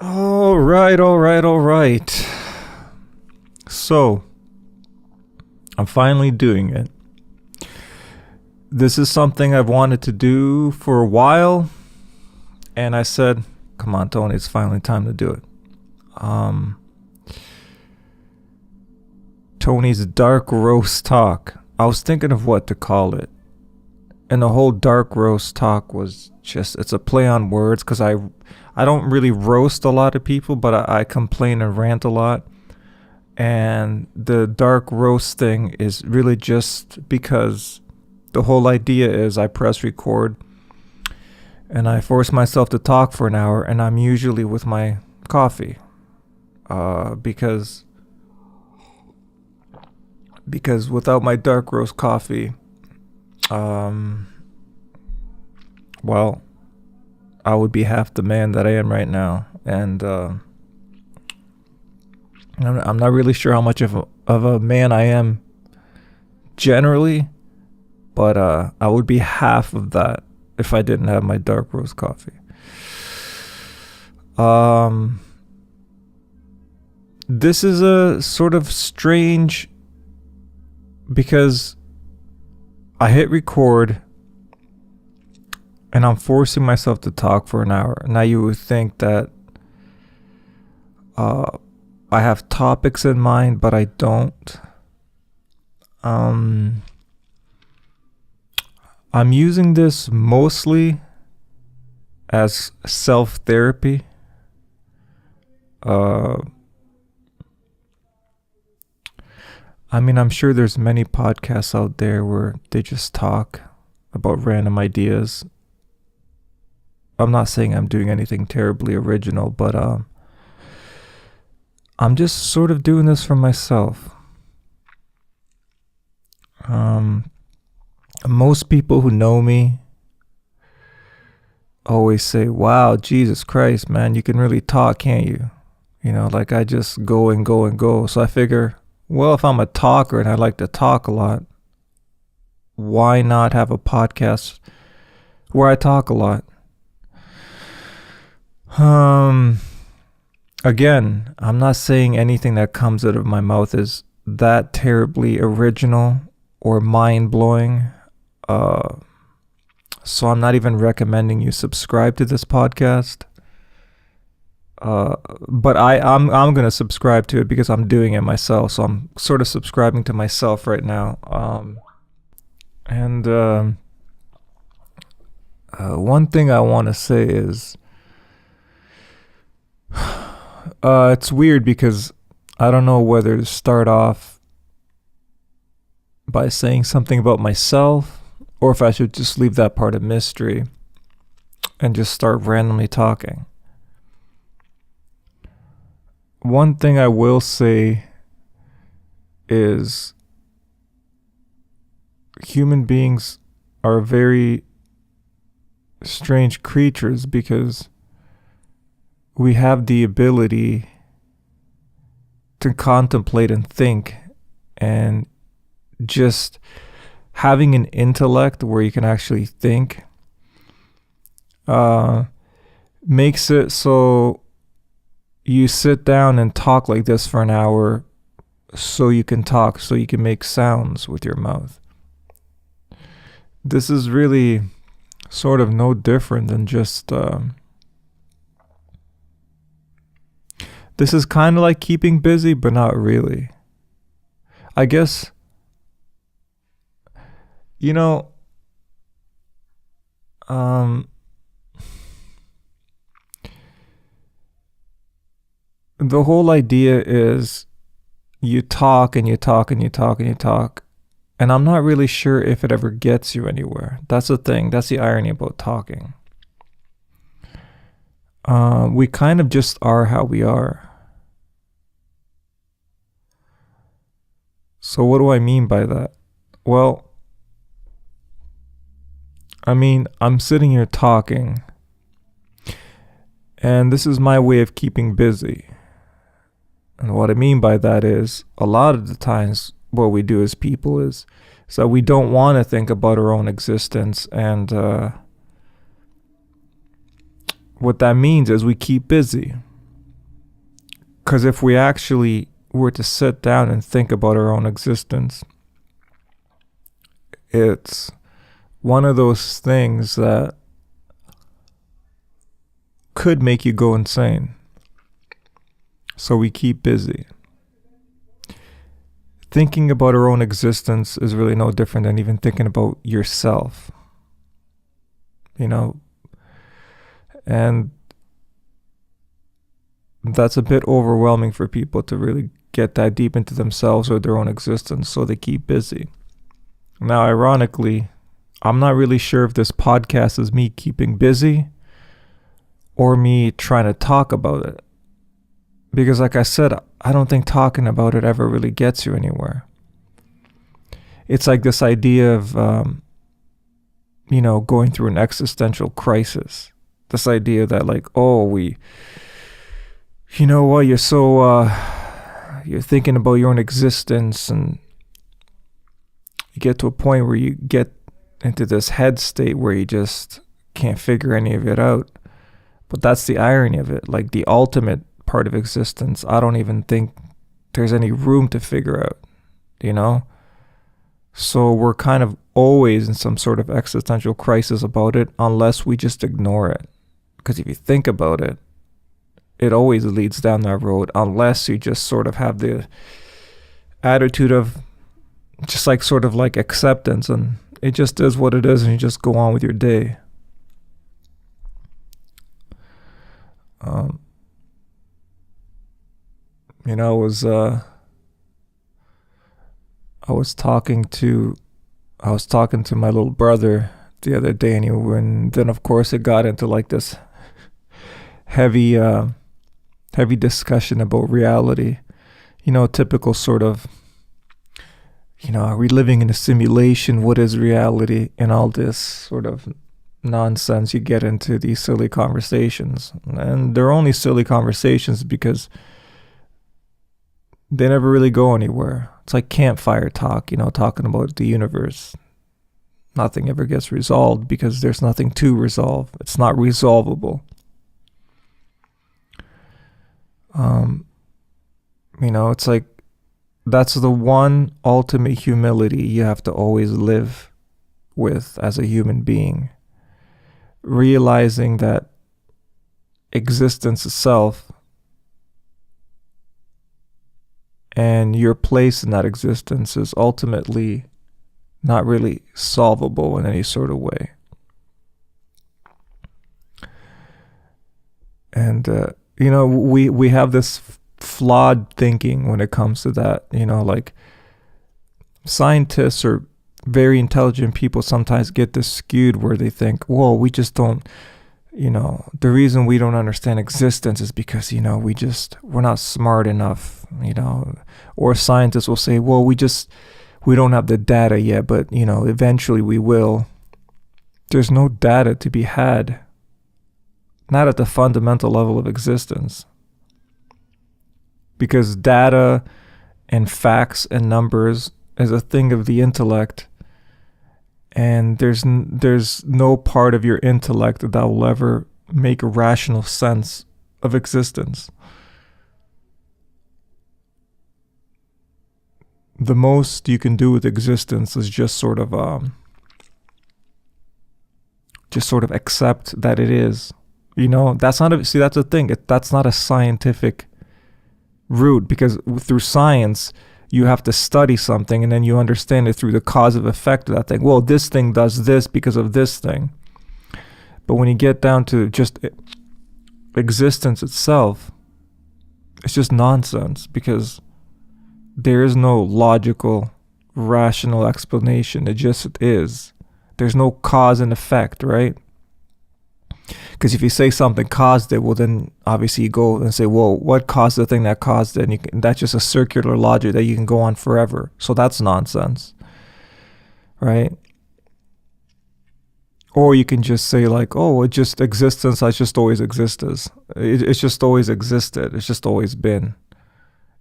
All right, all right, all right. So, I'm finally doing it. This is something I've wanted to do for a while, and I said, come on, Tony, it's finally time to do it. Tony's Dark Roast Talk. I was thinking of what to call it. And the whole Dark Roast Talk was just, it's a play on words because I don't really roast a lot of people, but I complain and rant a lot. And the dark roast thing is really just because the whole idea is I press record and I force myself to talk for an hour, and I'm usually with my coffee. Because without my dark roast coffee, well, I would be half the man that I am right now. And I'm not really sure how much of a man I am generally, but I would be half of that if I didn't have my dark roast coffee. This is a sort of strange because I hit record and I'm forcing myself to talk for an hour. Now you would think that I have topics in mind, but I don't. I'm using this mostly as self-therapy. I mean, I'm sure there's many podcasts out there where they just talk about random ideas. I'm not saying I'm doing anything terribly original, but I'm just sort of doing this for myself. Most people who know me always say, wow, Jesus Christ, man, you can really talk, can't you? You know, like I just go and go and go. So I figure, well, if I'm a talker and I like to talk a lot, why not have a podcast where I talk a lot? Again, I'm not saying anything that comes out of my mouth is that terribly original or mind-blowing. So I'm not even recommending you subscribe to this podcast. But I'm going to subscribe to it because I'm doing it myself. So I'm sort of subscribing to myself right now. One thing I want to say is it's weird because I don't know whether to start off by saying something about myself or if I should just leave that part a mystery and just start randomly talking. One thing I will say is human beings are very strange creatures because we have the ability to contemplate and think, and just having an intellect where you can actually think makes it so you sit down and talk like this for an hour so you can talk, so you can make sounds with your mouth. This is really sort of no different than just this is kind of like keeping busy, but not really. I guess, you know, the whole idea is you talk and you talk and you talk and you talk, and I'm not really sure if it ever gets you anywhere. That's the thing. That's the irony about talking. We kind of just are how we are. So what do I mean by that? Well, I mean, I'm sitting here talking, and this is my way of keeping busy. And what I mean by that is, a lot of the times what we do as people is that we don't want to think about our own existence, and what that means is we keep busy. Because if we actually were to sit down and think about our own existence, it's one of those things that could make you go insane. So we keep busy. Thinking about our own existence is really no different than even thinking about yourself. And that's a bit overwhelming for people to really get that deep into themselves or their own existence, so they keep busy. Now, ironically, I'm not really sure if this podcast is me keeping busy or me trying to talk about it. Because like I said, I don't think talking about it ever really gets you anywhere. It's like this idea of, going through an existential crisis. This idea that you're so, you're thinking about your own existence, and you get to a point where you get into this head state where you just can't figure any of it out. But that's the irony of it. Like the ultimate part of existence, I don't even think there's any room to figure out, So we're kind of always in some sort of existential crisis about it, unless we just ignore it. Because if you think about it, it always leads down that road, unless you just sort of have the attitude of just sort of acceptance, and it just is what it is, and you just go on with your day. I was talking to my little brother the other day, and then of course it got into this heavy discussion about reality. Typical sort of, are we living in a simulation? What is reality? And all this sort of nonsense you get into these silly conversations. And they're only silly conversations because they never really go anywhere. It's like campfire talk, talking about the universe. Nothing ever gets resolved because there's nothing to resolve. It's not resolvable. It's like that's the one ultimate humility you have to always live with as a human being. Realizing that existence itself and your place in that existence is ultimately not really solvable in any sort of way. And, we have this flawed thinking when it comes to that, scientists or very intelligent people sometimes get this skewed where they think, well, we just don't, the reason we don't understand existence is because, we're not smart enough, or scientists will say, well, we don't have the data yet, but, eventually we will. There's no data to be had, not at the fundamental level of existence. Because data and facts and numbers is a thing of the intellect, and there's no part of your intellect that will ever make a rational sense of existence. The most you can do with existence is just sort of accept that it is. That's the thing. That's not a scientific route, because through science you have to study something and then you understand it through the cause of effect of that thing. Well, this thing does this because of this thing. But when you get down to just existence itself, it's just nonsense, because there is no logical, rational explanation. It just is. There's no cause and effect, right? Because if you say something caused it, well, then obviously you go and say, well, what caused the thing that caused it? And that's just a circular logic that you can go on forever. So that's nonsense, right? Or you can just say oh, it just existence has just always existed. It's just always existed. It's just always been.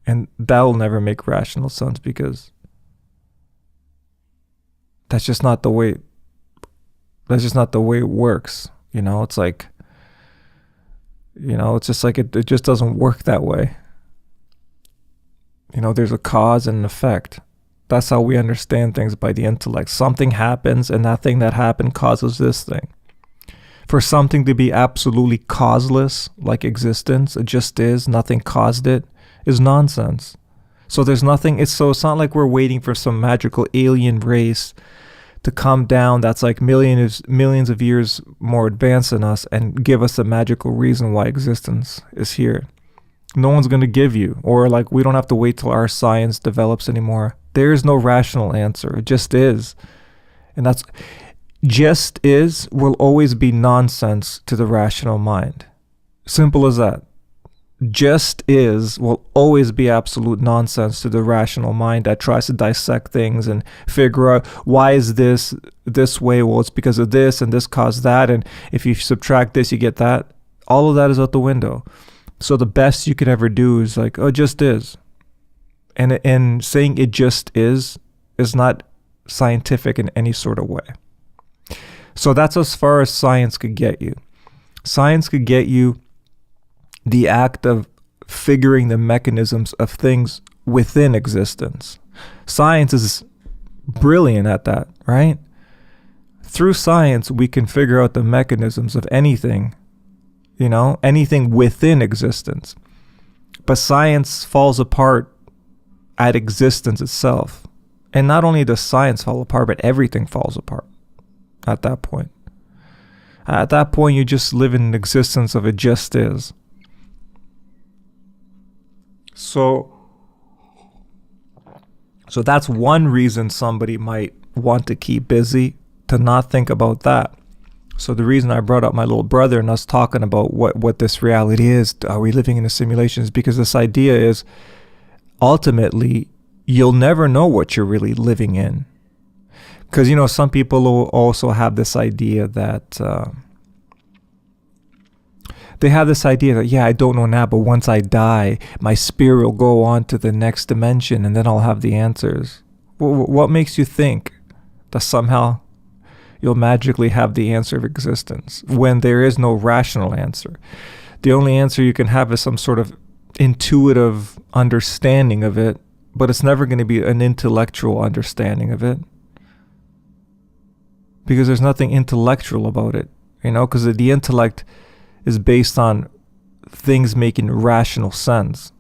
And that will never make rational sense, because that's just not the way it works. It's like, it's just like it just doesn't work that way. There's a cause and an effect. That's how we understand things by the intellect. Something happens, and that thing that happened causes this thing. For something to be absolutely causeless, like existence, it just is, nothing caused it, is nonsense. So there's nothing, it's not like we're waiting for some magical alien race to come down that's like millions of years more advanced than us and give us a magical reason why existence is here. No one's going to give you, or like we don't have to wait till our science develops anymore. There is no rational answer. It just is. And that's just is will always be nonsense to the rational mind. Simple as that. Just is will always be absolute nonsense to the rational mind that tries to dissect things and figure out why is this way. Well, it's because of this and this caused that, and if you subtract this you get that. All of that is out the window. So the best you can ever do is like, oh, it just is. And saying it just is not scientific in any sort of way. So that's as far as science could get you. Science could get you the act of figuring the mechanisms of things within existence. Science is brilliant at that, right? Through science, we can figure out the mechanisms of anything, anything within existence. But science falls apart at existence itself. And not only does science fall apart, but everything falls apart at that point. At that point, you just live in an existence of it just is. So that's one reason somebody might want to keep busy, to not think about that. So the reason I brought up my little brother and us talking about what this reality is, are we living in a simulation, is because this idea is ultimately you'll never know what you're really living in. Because, some people also have this idea that I don't know now, but once I die, my spirit will go on to the next dimension and then I'll have the answers. What makes you think that somehow you'll magically have the answer of existence when there is no rational answer? The only answer you can have is some sort of intuitive understanding of it, but it's never going to be an intellectual understanding of it. Because there's nothing intellectual about it, because the intellect is based on things making rational sense,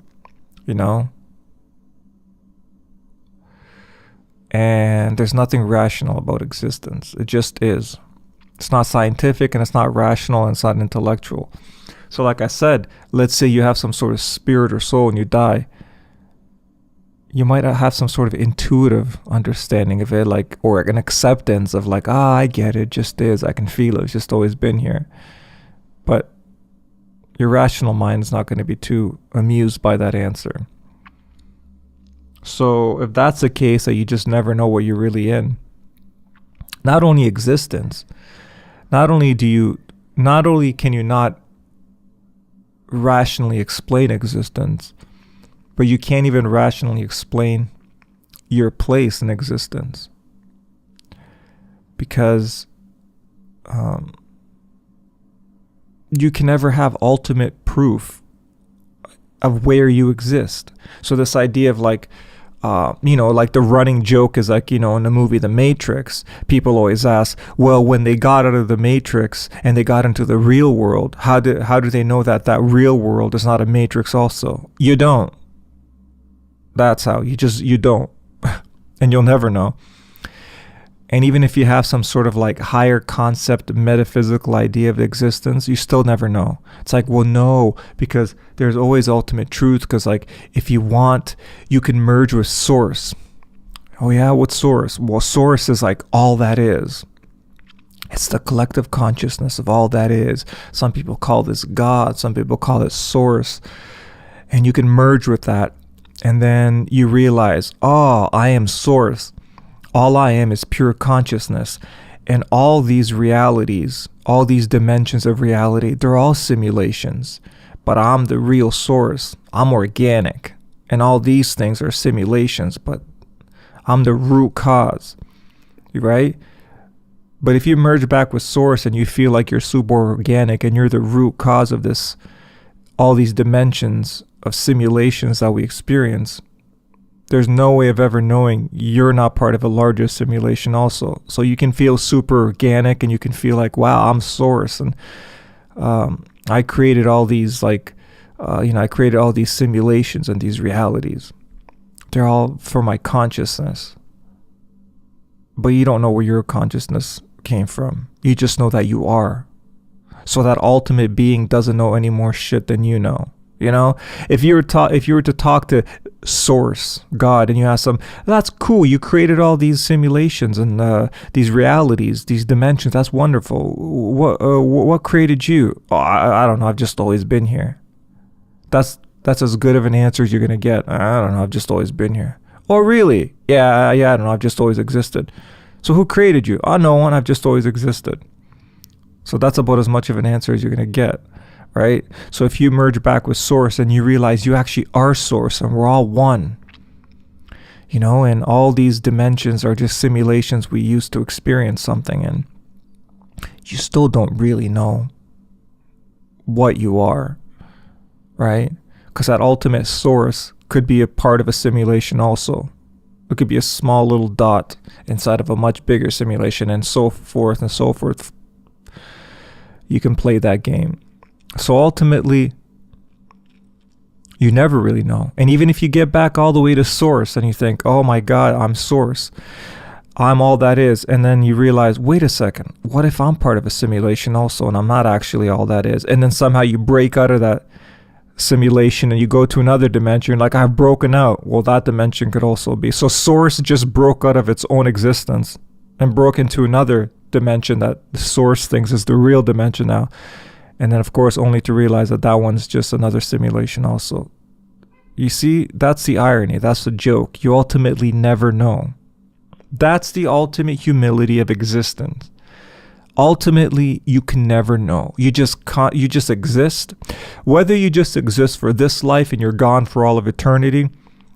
and there's nothing rational about existence. It just is. It's not scientific, and it's not rational, and it's not intellectual. So like I said, let's say you have some sort of spirit or soul and you die. You might have some sort of intuitive understanding of it, or an acceptance of I get it, just is, I can feel it, it's just always been here. But your rational mind is not going to be too amused by that answer. So if that's the case, that you just never know what you're really in, not only existence, not only can you not rationally explain existence, but you can't even rationally explain your place in existence. Because you can never have ultimate proof of where you exist. So this idea of the running joke is in the movie The Matrix, people always ask, well, when they got out of the Matrix and they got into the real world, how do they know that real world is not a Matrix also? You don't. That's how. You don't. And you'll never know. And even if you have some sort of higher concept metaphysical idea of existence, you still never know. It's well, no, because there's always ultimate truth. Because if you want, you can merge with source. Oh yeah, what's source? Well, source is all that is. It's the collective consciousness of all that is. Some people call this God. Some people call it source. And you can merge with that. And then you realize, oh, I am source. All I am is pure consciousness. And all these realities, all these dimensions of reality, they're all simulations. But I'm the real source. I'm organic. And all these things are simulations, but I'm the root cause. Right? But if you merge back with source and you feel like you're super organic and you're the root cause of this, all these dimensions of simulations that we experience, There's no way of ever knowing you're not part of a larger simulation also. So you can feel super organic and you can feel like, wow, I'm source. And I created all these I created all these simulations and these realities. They're all for my consciousness. But you don't know where your consciousness came from. You just know that you are. So that ultimate being doesn't know any more shit than you know. You know, if you were to talk to Source, God, and you ask them, that's cool. You created all these simulations and these realities, these dimensions. That's wonderful. What created you? Oh, I don't know. I've just always been here. That's as good of an answer as you're gonna get. I don't know. I've just always been here. Oh, really? Yeah. I don't know. I've just always existed. So who created you? Oh, no one. I've just always existed. So that's about as much of an answer as you're gonna get. Right? So if you merge back with Source and you realize you actually are Source and we're all one, you know, and all these dimensions are just simulations we use to experience something, and you still don't really know what you are, right? Because that ultimate Source could be a part of a simulation also. It could be a small little dot inside of a much bigger simulation, and so forth and so forth. You can play that game. So ultimately, you never really know. And even if you get back all the way to Source and you think, oh my God, I'm Source, I'm all that is. And then you realize, wait a second, what if I'm part of a simulation also and I'm not actually all that is? And then somehow you break out of that simulation and you go to another dimension, like I've broken out. Well, that dimension could also be. So Source just broke out of its own existence and broke into another dimension that the Source thinks is the real dimension now. And then, of course, only to realize that that one's just another simulation also. You see, that's the irony. That's the joke. You ultimately never know. That's the ultimate humility of existence. Ultimately, you can never know. You just exist. Whether you just exist for this life and you're gone for all of eternity,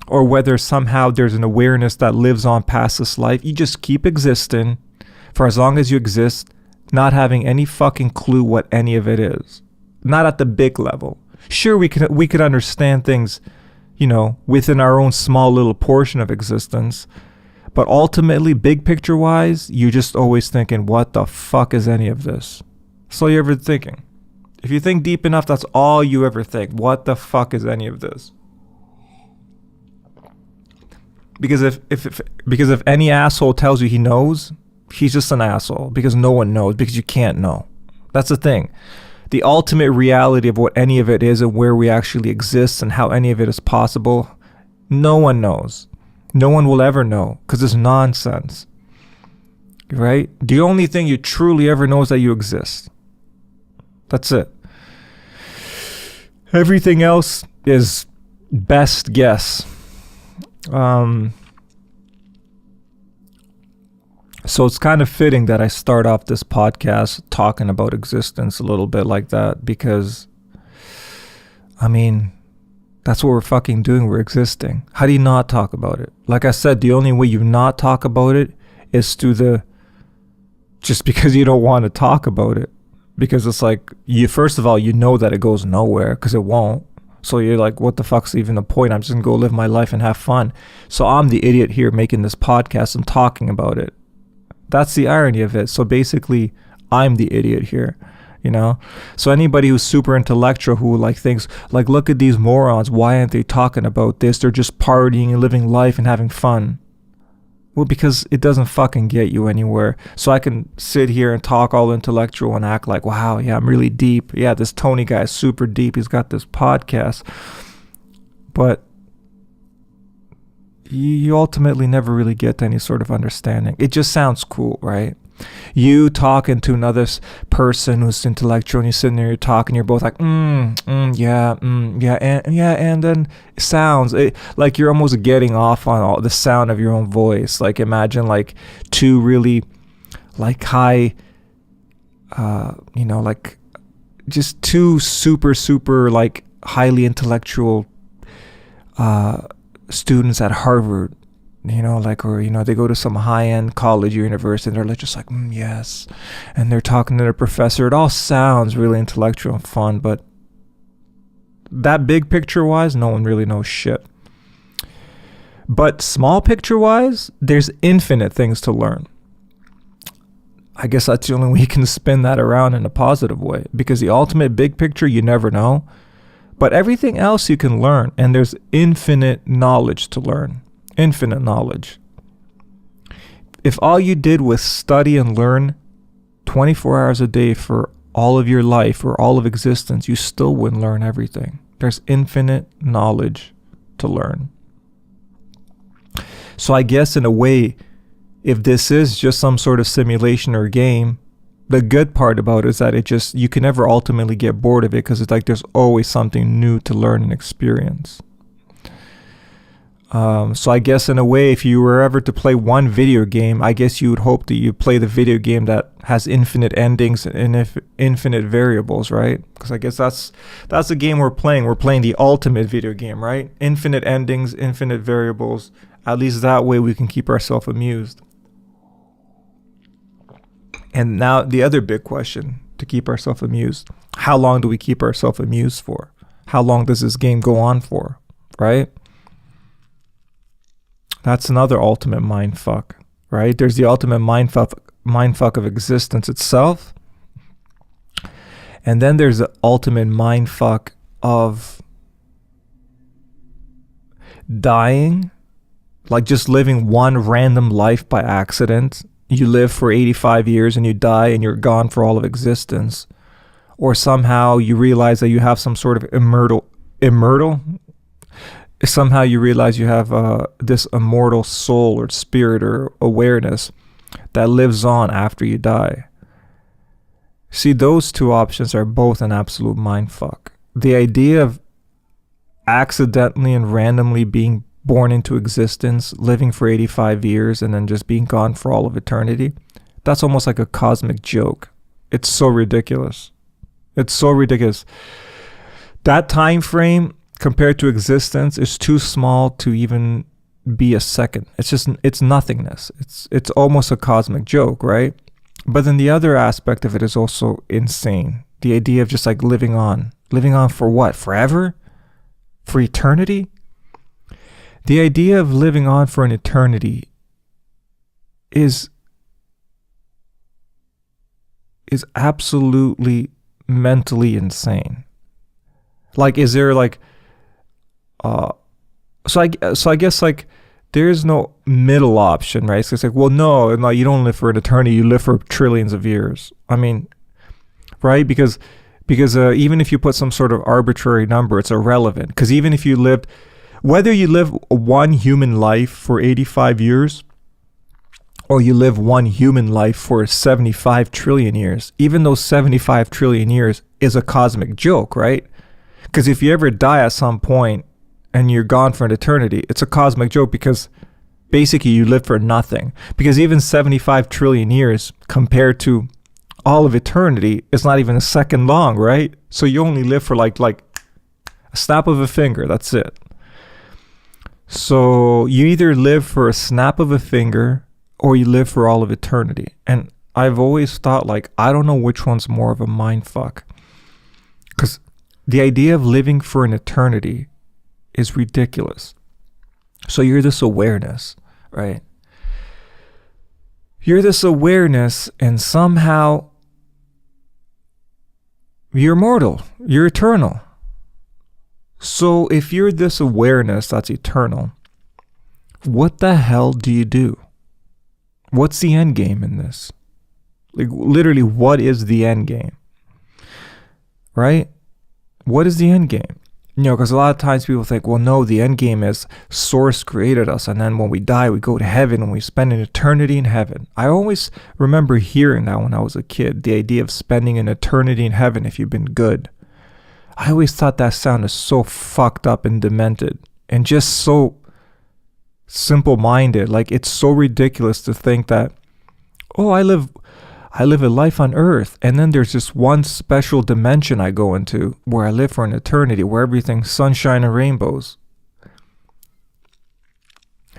or whether somehow there's an awareness that lives on past this life, you just keep existing for as long as you exist, not having any fucking clue what any of it is. Not at the big level. Sure, we could understand things, you know, within our own small little portion of existence. But ultimately, big picture wise, you're just always thinking, what the fuck is any of this? That's all you're ever thinking. If you think deep enough, that's all you ever think. What the fuck is any of this? Because if any asshole tells you he knows, he's just an asshole, because no one knows, because you can't know. That's the thing. The ultimate reality of what any of it is and where we actually exist and how any of it is possible, no one knows. No one will ever know, because it's nonsense. Right? The only thing you truly ever know is that you exist. That's it. Everything else is best guess. So it's kind of fitting that I start off this podcast talking about existence a little bit like that, because, I mean, that's what we're fucking doing. We're existing. How do you not talk about it? Like I said, the only way you not talk about it is through just because you don't want to talk about it. Because it's like, first of all, you know that it goes nowhere, because it won't. So you're like, what the fuck's even the point? I'm just going to go live my life and have fun. So I'm the idiot here making this podcast and talking about it. That's the irony of it. So basically, I'm the idiot here, you know? So anybody who's super intellectual who like thinks, like, look at these morons. Why aren't they talking about this? They're just partying and living life and having fun. Well, because it doesn't fucking get you anywhere. So I can sit here and talk all intellectual and act like, wow, yeah, I'm really deep. Yeah, this Tony guy is super deep. He's got this podcast. But you ultimately never really get to any sort of understanding. It just sounds cool, right? You talking to another person who's intellectual, and you're sitting there, you're talking, you're both like, yeah, and then it sounds like you're almost getting off on all the sound of your own voice. Like imagine like two really like high, like just two super like highly intellectual students at Harvard, or they go to some high-end college or university and they're like, just like, yes, and they're talking to their professor. It all sounds really intellectual and fun, but that big picture wise, no one really knows shit. But small picture wise, there's infinite things to learn. I guess that's the only way you can spin that around in a positive way, because the ultimate big picture, you never know. But everything else you can learn, and there's infinite knowledge to learn. Infinite knowledge. If all you did was study and learn 24 hours a day for all of your life or all of existence, you still wouldn't learn everything. There's infinite knowledge to learn. So I guess in a way, if this is just some sort of simulation or game, the good part about it is that you can never ultimately get bored of it, because it's like there's always something new to learn and experience. So I guess in a way, if you were ever to play one video game, I guess you would hope that you play the video game that has infinite endings and infinite variables, right? Because I guess that's the game we're playing. We're playing the ultimate video game, right? Infinite endings, infinite variables. At least that way we can keep ourselves amused. And now the other big question to keep ourselves amused. How long do we keep ourselves amused for? How long does this game go on for, right? That's another ultimate mindfuck, right? There's the ultimate mindfuck of existence itself. And then there's the ultimate mindfuck of dying, like just living one random life by accident. You live for 85 years and you die and you're gone for all of existence. Or somehow you realize that you have some sort of immortal? Somehow you realize you have this immortal soul or spirit or awareness that lives on after you die. See, those two options are both an absolute mindfuck. The idea of accidentally and randomly being born into existence, living for 85 years, and then just being gone for all of eternity, that's almost like a cosmic joke. It's so ridiculous. It's so ridiculous. That time frame compared to existence is too small to even be a second. It's nothingness. It's almost a cosmic joke, right? But then the other aspect of it is also insane. The idea of just like living on for what? Forever? For eternity? The idea of living on for an eternity is absolutely mentally insane. Like, is there like, so I guess like there's no middle option, right? So it's like, well, no, you don't live for an eternity. You live for trillions of years. I mean, right? Because even if you put some sort of arbitrary number, it's irrelevant. Because even if you lived, whether you live one human life for 85 years or you live one human life for 75 trillion years, even though 75 trillion years is a cosmic joke, right? Because if you ever die at some point and you're gone for an eternity, it's a cosmic joke, because basically you live for nothing. Because even 75 trillion years compared to all of eternity is not even a second long, right? So you only live for like a snap of a finger. That's it. So you either live for a snap of a finger or you live for all of eternity. And I've always thought, like, I don't know which one's more of a mindfuck. Because the idea of living for an eternity is ridiculous. So you're this awareness, right? You're this awareness, and somehow you're mortal. You're eternal. So if you're this awareness that's eternal, what the hell do you do? What's the end game in this? Like, literally, what is the end game? Right? What is the end game? You know, because a lot of times people think, well, no, the end game is Source created us, and then when we die, we go to heaven and we spend an eternity in heaven. I always remember hearing that when I was a kid, the idea of spending an eternity in heaven if you've been good. I always thought that sounded so fucked up and demented and just so simple-minded. Like, it's so ridiculous to think that, oh, I live a life on earth, and then there's just one special dimension I go into where I live for an eternity, where everything's sunshine and rainbows.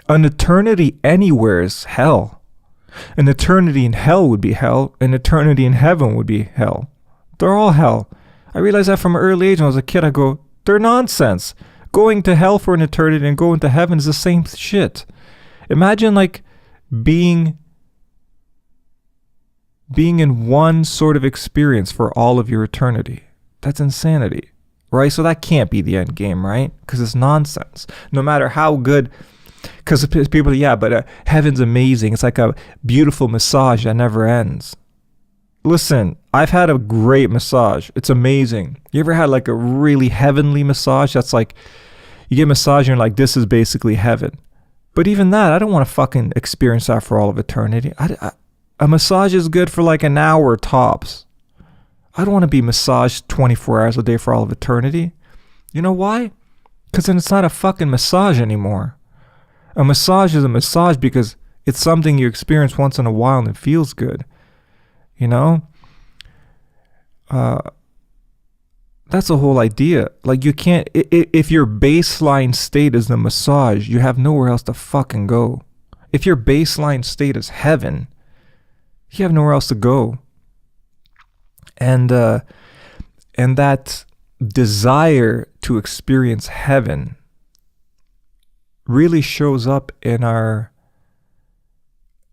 An eternity anywhere is hell. An eternity in hell would be hell. An eternity in heaven would be hell. They're all hell. I realized that from an early age when I was a kid. I go, they're nonsense. Going to hell for an eternity and going to heaven is the same shit. Imagine like being in one sort of experience for all of your eternity. That's insanity, right? So that can't be the end game, right? Because it's nonsense. No matter how good, because people, yeah, but heaven's amazing. It's like a beautiful massage that never ends. Listen, I've had a great massage. It's amazing. You ever had like a really heavenly massage? That's like, you get a massage and you're like, this is basically heaven. But even that, I don't want to fucking experience that for all of eternity. A massage is good for like an hour tops. I don't want to be massaged 24 hours a day for all of eternity. You know why? Because then it's not a fucking massage anymore. A massage is a massage because it's something you experience once in a while and it feels good. You know? That's the whole idea. Like you can't, if your baseline state is the massage, you have nowhere else to fucking go. If your baseline state is heaven, you have nowhere else to go. And that desire to experience heaven really shows up in our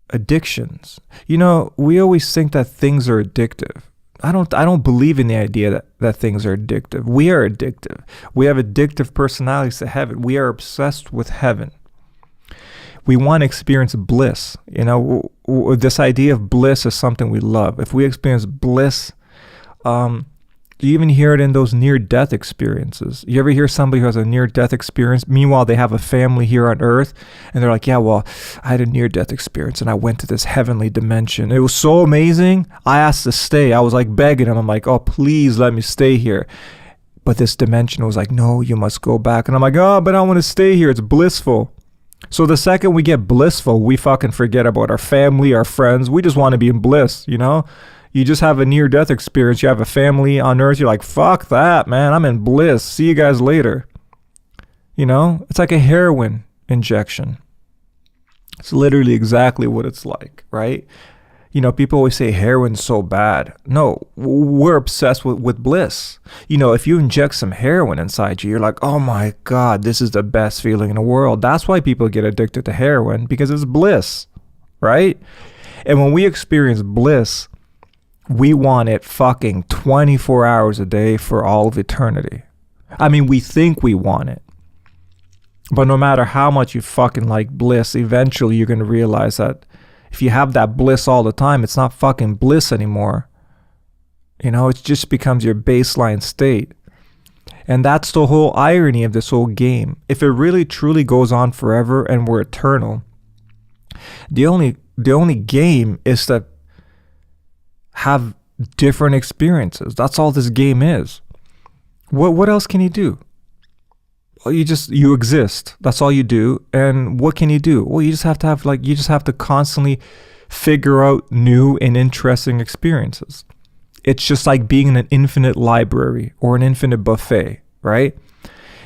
addictions. You know, we always think that things are addictive. I don't believe in the idea that things are addictive. We are addictive. We have addictive personalities to heaven. We are obsessed with heaven. We want to experience bliss. You know, this idea of bliss is something we love. If we experience bliss, you even hear it in those near-death experiences. You ever hear somebody who has a near-death experience? Meanwhile, they have a family here on Earth, and they're like, yeah, well, I had a near-death experience, and I went to this heavenly dimension. It was so amazing. I asked to stay. I was like begging him. I'm like, oh, please let me stay here. But this dimension was like, no, you must go back. And I'm like, oh, but I want to stay here. It's blissful. So the second we get blissful, we fucking forget about our family, our friends. We just want to be in bliss, you know? You just have a near-death experience. You have a family on Earth. You're like, fuck that, man. I'm in bliss. See you guys later. You know? It's like a heroin injection. It's literally exactly what it's like, right? You know, people always say heroin's so bad. No, we're obsessed with bliss. You know, if you inject some heroin inside you, you're like, oh my God, this is the best feeling in the world. That's why people get addicted to heroin, because it's bliss, right? And when we experience bliss, we want it fucking 24 hours a day for all of eternity. I mean, we think we want it. But no matter how much you fucking like bliss, eventually you're going to realize that if you have that bliss all the time, it's not fucking bliss anymore. You know, it just becomes your baseline state. And that's the whole irony of this whole game. If it really truly goes on forever and we're eternal, the only game is to have different experiences. That's all this game is. What else can you do? Well, you exist. That's all you do. And what can you do? Well, you just have to constantly figure out new and interesting experiences. It's just like being in an infinite library or an infinite buffet, right?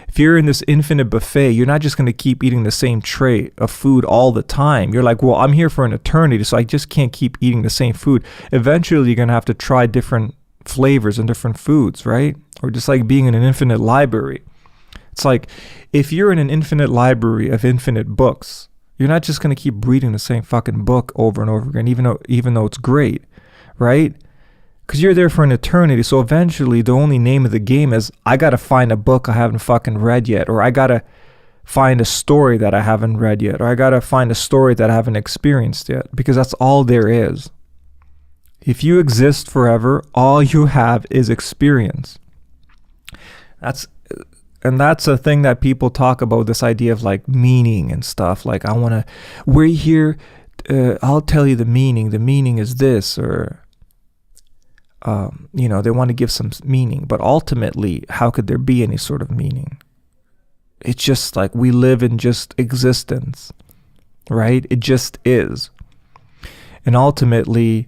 If you're in this infinite buffet, you're not just going to keep eating the same tray of food all the time. You're like, well, I'm here for an eternity, so I just can't keep eating the same food. Eventually, you're going to have to try different flavors and different foods, right? Or just like being in an infinite library. It's like, if you're in an infinite library of infinite books, you're not just going to keep reading the same fucking book over and over again, even though it's great, right? Because you're there for an eternity. So eventually the only name of the game is, I got to find a book I haven't fucking read yet. Or I got to find a story that I haven't read yet. Or I got to find a story that I haven't experienced yet. Because that's all there is. If you exist forever, all you have is experience. That's a thing that people talk about, this idea of like meaning and stuff. Like, we're here, I'll tell you the meaning. The meaning is this, or... they want to give some meaning, but ultimately, how could there be any sort of meaning? It's just like we live in just existence, right? It just is. And ultimately,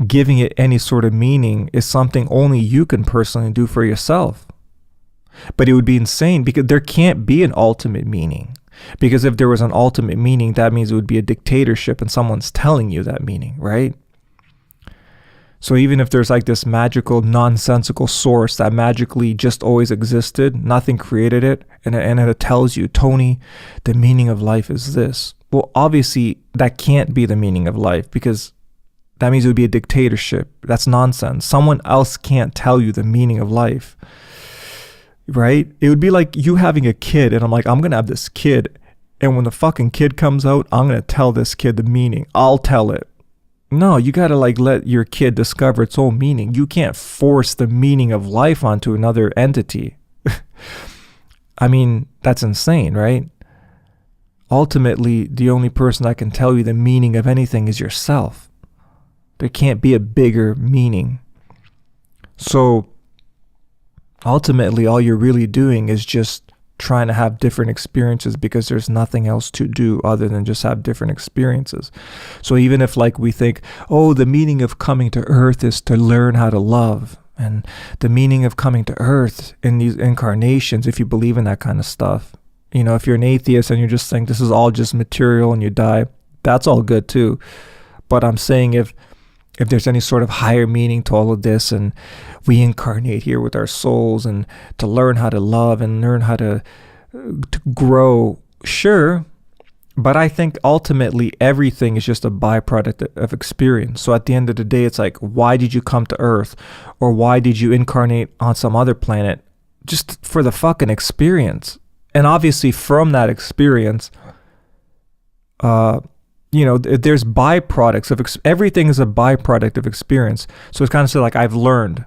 giving it any sort of meaning is something only you can personally do for yourself. But it would be insane, because there can't be an ultimate meaning. Because if there was an ultimate meaning, that means it would be a dictatorship and someone's telling you that meaning, right? So even if there's like this magical, nonsensical source that magically just always existed, nothing created it, and it tells you, Tony, the meaning of life is this. Well, obviously that can't be the meaning of life, because that means it would be a dictatorship. That's nonsense. Someone else can't tell you the meaning of life, right? It would be like you having a kid, and I'm like, I'm going to have this kid, and when the fucking kid comes out, I'm going to tell this kid the meaning. I'll tell it. No, you got to like let your kid discover its own meaning. You can't force the meaning of life onto another entity. I mean, that's insane, right? Ultimately, the only person that can tell you the meaning of anything is yourself. There can't be a bigger meaning. So ultimately, all you're really doing is just trying to have different experiences, because there's nothing else to do other than just have different experiences. So even if like we think, oh, the meaning of coming to earth is to learn how to love, and the meaning of coming to earth in these incarnations, if you believe in that kind of stuff, you know, if you're an atheist and you're just saying this is all just material and you die, that's all good too. But I'm saying if there's any sort of higher meaning to all of this, and we incarnate here with our souls and to learn how to love and learn how to grow, sure. But I think ultimately everything is just a byproduct of experience. So at the end of the day, it's like, why did you come to Earth? Or why did you incarnate on some other planet? Just for the fucking experience. And obviously from that experience, you know, there's byproducts of everything is a byproduct of experience. So it's kind of like, I've learned.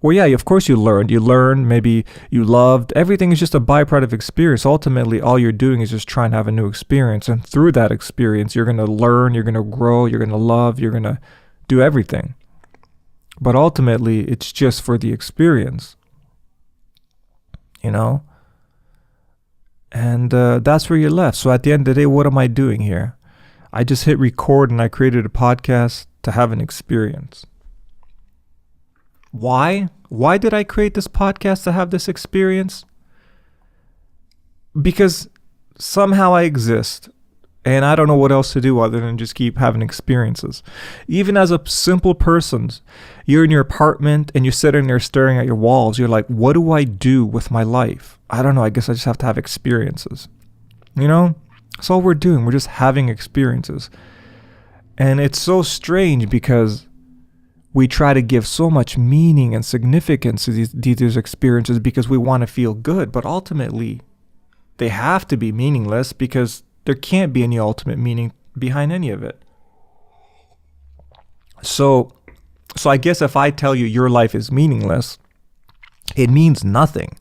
Well, yeah, of course you learned, maybe you loved. Everything is just a byproduct of experience. Ultimately, all you're doing is just trying to have a new experience. And through that experience, you're going to learn, you're going to grow, you're going to love, you're going to do everything. But ultimately, it's just for the experience, you know? And that's where you're left. So at the end of the day, what am I doing here? I just hit record and I created a podcast to have an experience. Why? Why did I create this podcast to have this experience? Because somehow I exist and I don't know what else to do other than just keep having experiences. Even as a simple person, you're in your apartment and you're sitting there staring at your walls. You're like, what do I do with my life? I don't know. I guess I just have to have experiences. You know, that's all we're doing. We're just having experiences. And it's so strange because we try to give so much meaning and significance to these experiences because we want to feel good. But ultimately, they have to be meaningless because there can't be any ultimate meaning behind any of it. So I guess if I tell you your life is meaningless, it means nothing.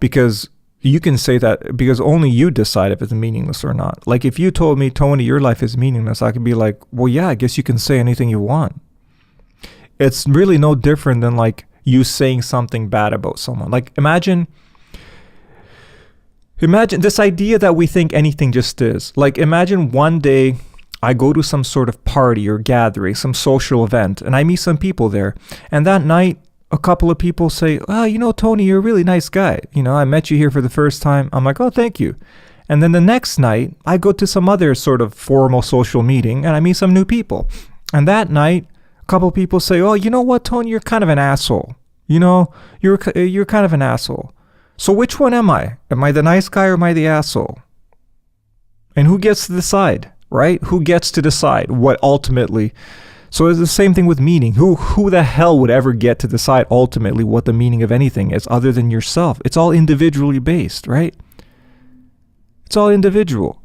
Because you can say that because only you decide if it's meaningless or not. Like if you told me, Tony, your life is meaningless, I could be like, well, yeah, I guess you can say anything you want. It's really no different than like you saying something bad about someone. Like imagine this idea that we think anything just is. Like imagine one day I go to some sort of party or gathering, some social event, and I meet some people there. And that night, a couple of people say, oh, you know, Tony, you're a really nice guy. You know, I met you here for the first time. I'm like, oh, thank you. And then the next night, I go to some other sort of formal social meeting and I meet some new people. And that night, a couple of people say, oh, you know what, Tony, you're kind of an asshole. You know, you're kind of an asshole. So which one am I? Am I the nice guy or am I the asshole? And who gets to decide, right? Who gets to decide what ultimately... So it's the same thing with meaning. Who the hell would ever get to decide ultimately what the meaning of anything is other than yourself? It's all individually based, right? It's all individual.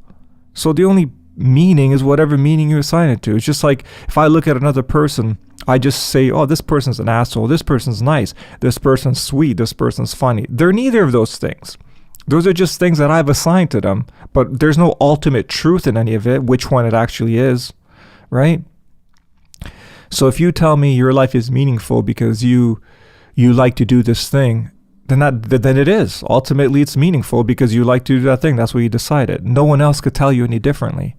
So the only meaning is whatever meaning you assign it to. It's just like if I look at another person, I just say, oh, this person's an asshole. This person's nice. This person's sweet. This person's funny. They're neither of those things. Those are just things that I've assigned to them. But there's no ultimate truth in any of it, which one it actually is, right? So if you tell me your life is meaningful because you like to do this thing, then it is. Ultimately, it's meaningful because you like to do that thing. That's what you decided. No one else could tell you any differently.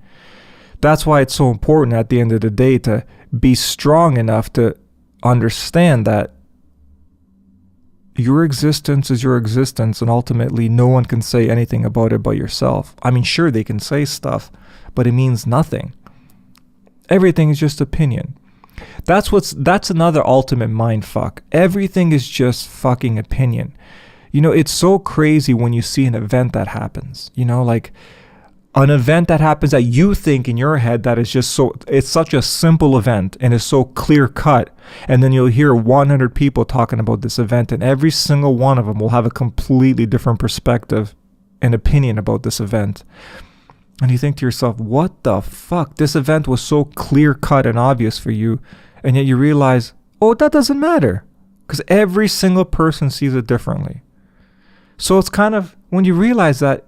That's why it's so important at the end of the day to be strong enough to understand that your existence is your existence, and ultimately no one can say anything about it but yourself. I mean, sure, they can say stuff, but it means nothing. Everything is just opinion. That's another ultimate mind fuck. Everything is just fucking opinion. It's so crazy when you see an event that happens. Like an event that happens that you think in your head that is just it's such a simple event and is so clear cut. And then you'll hear 100 people talking about this event, and every single one of them will have a completely different perspective and opinion about this event. And you think to yourself, what the fuck? This event was so clear cut and obvious for you. And yet you realize, oh, that doesn't matter, because every single person sees it differently. So it's kind of, when you realize that,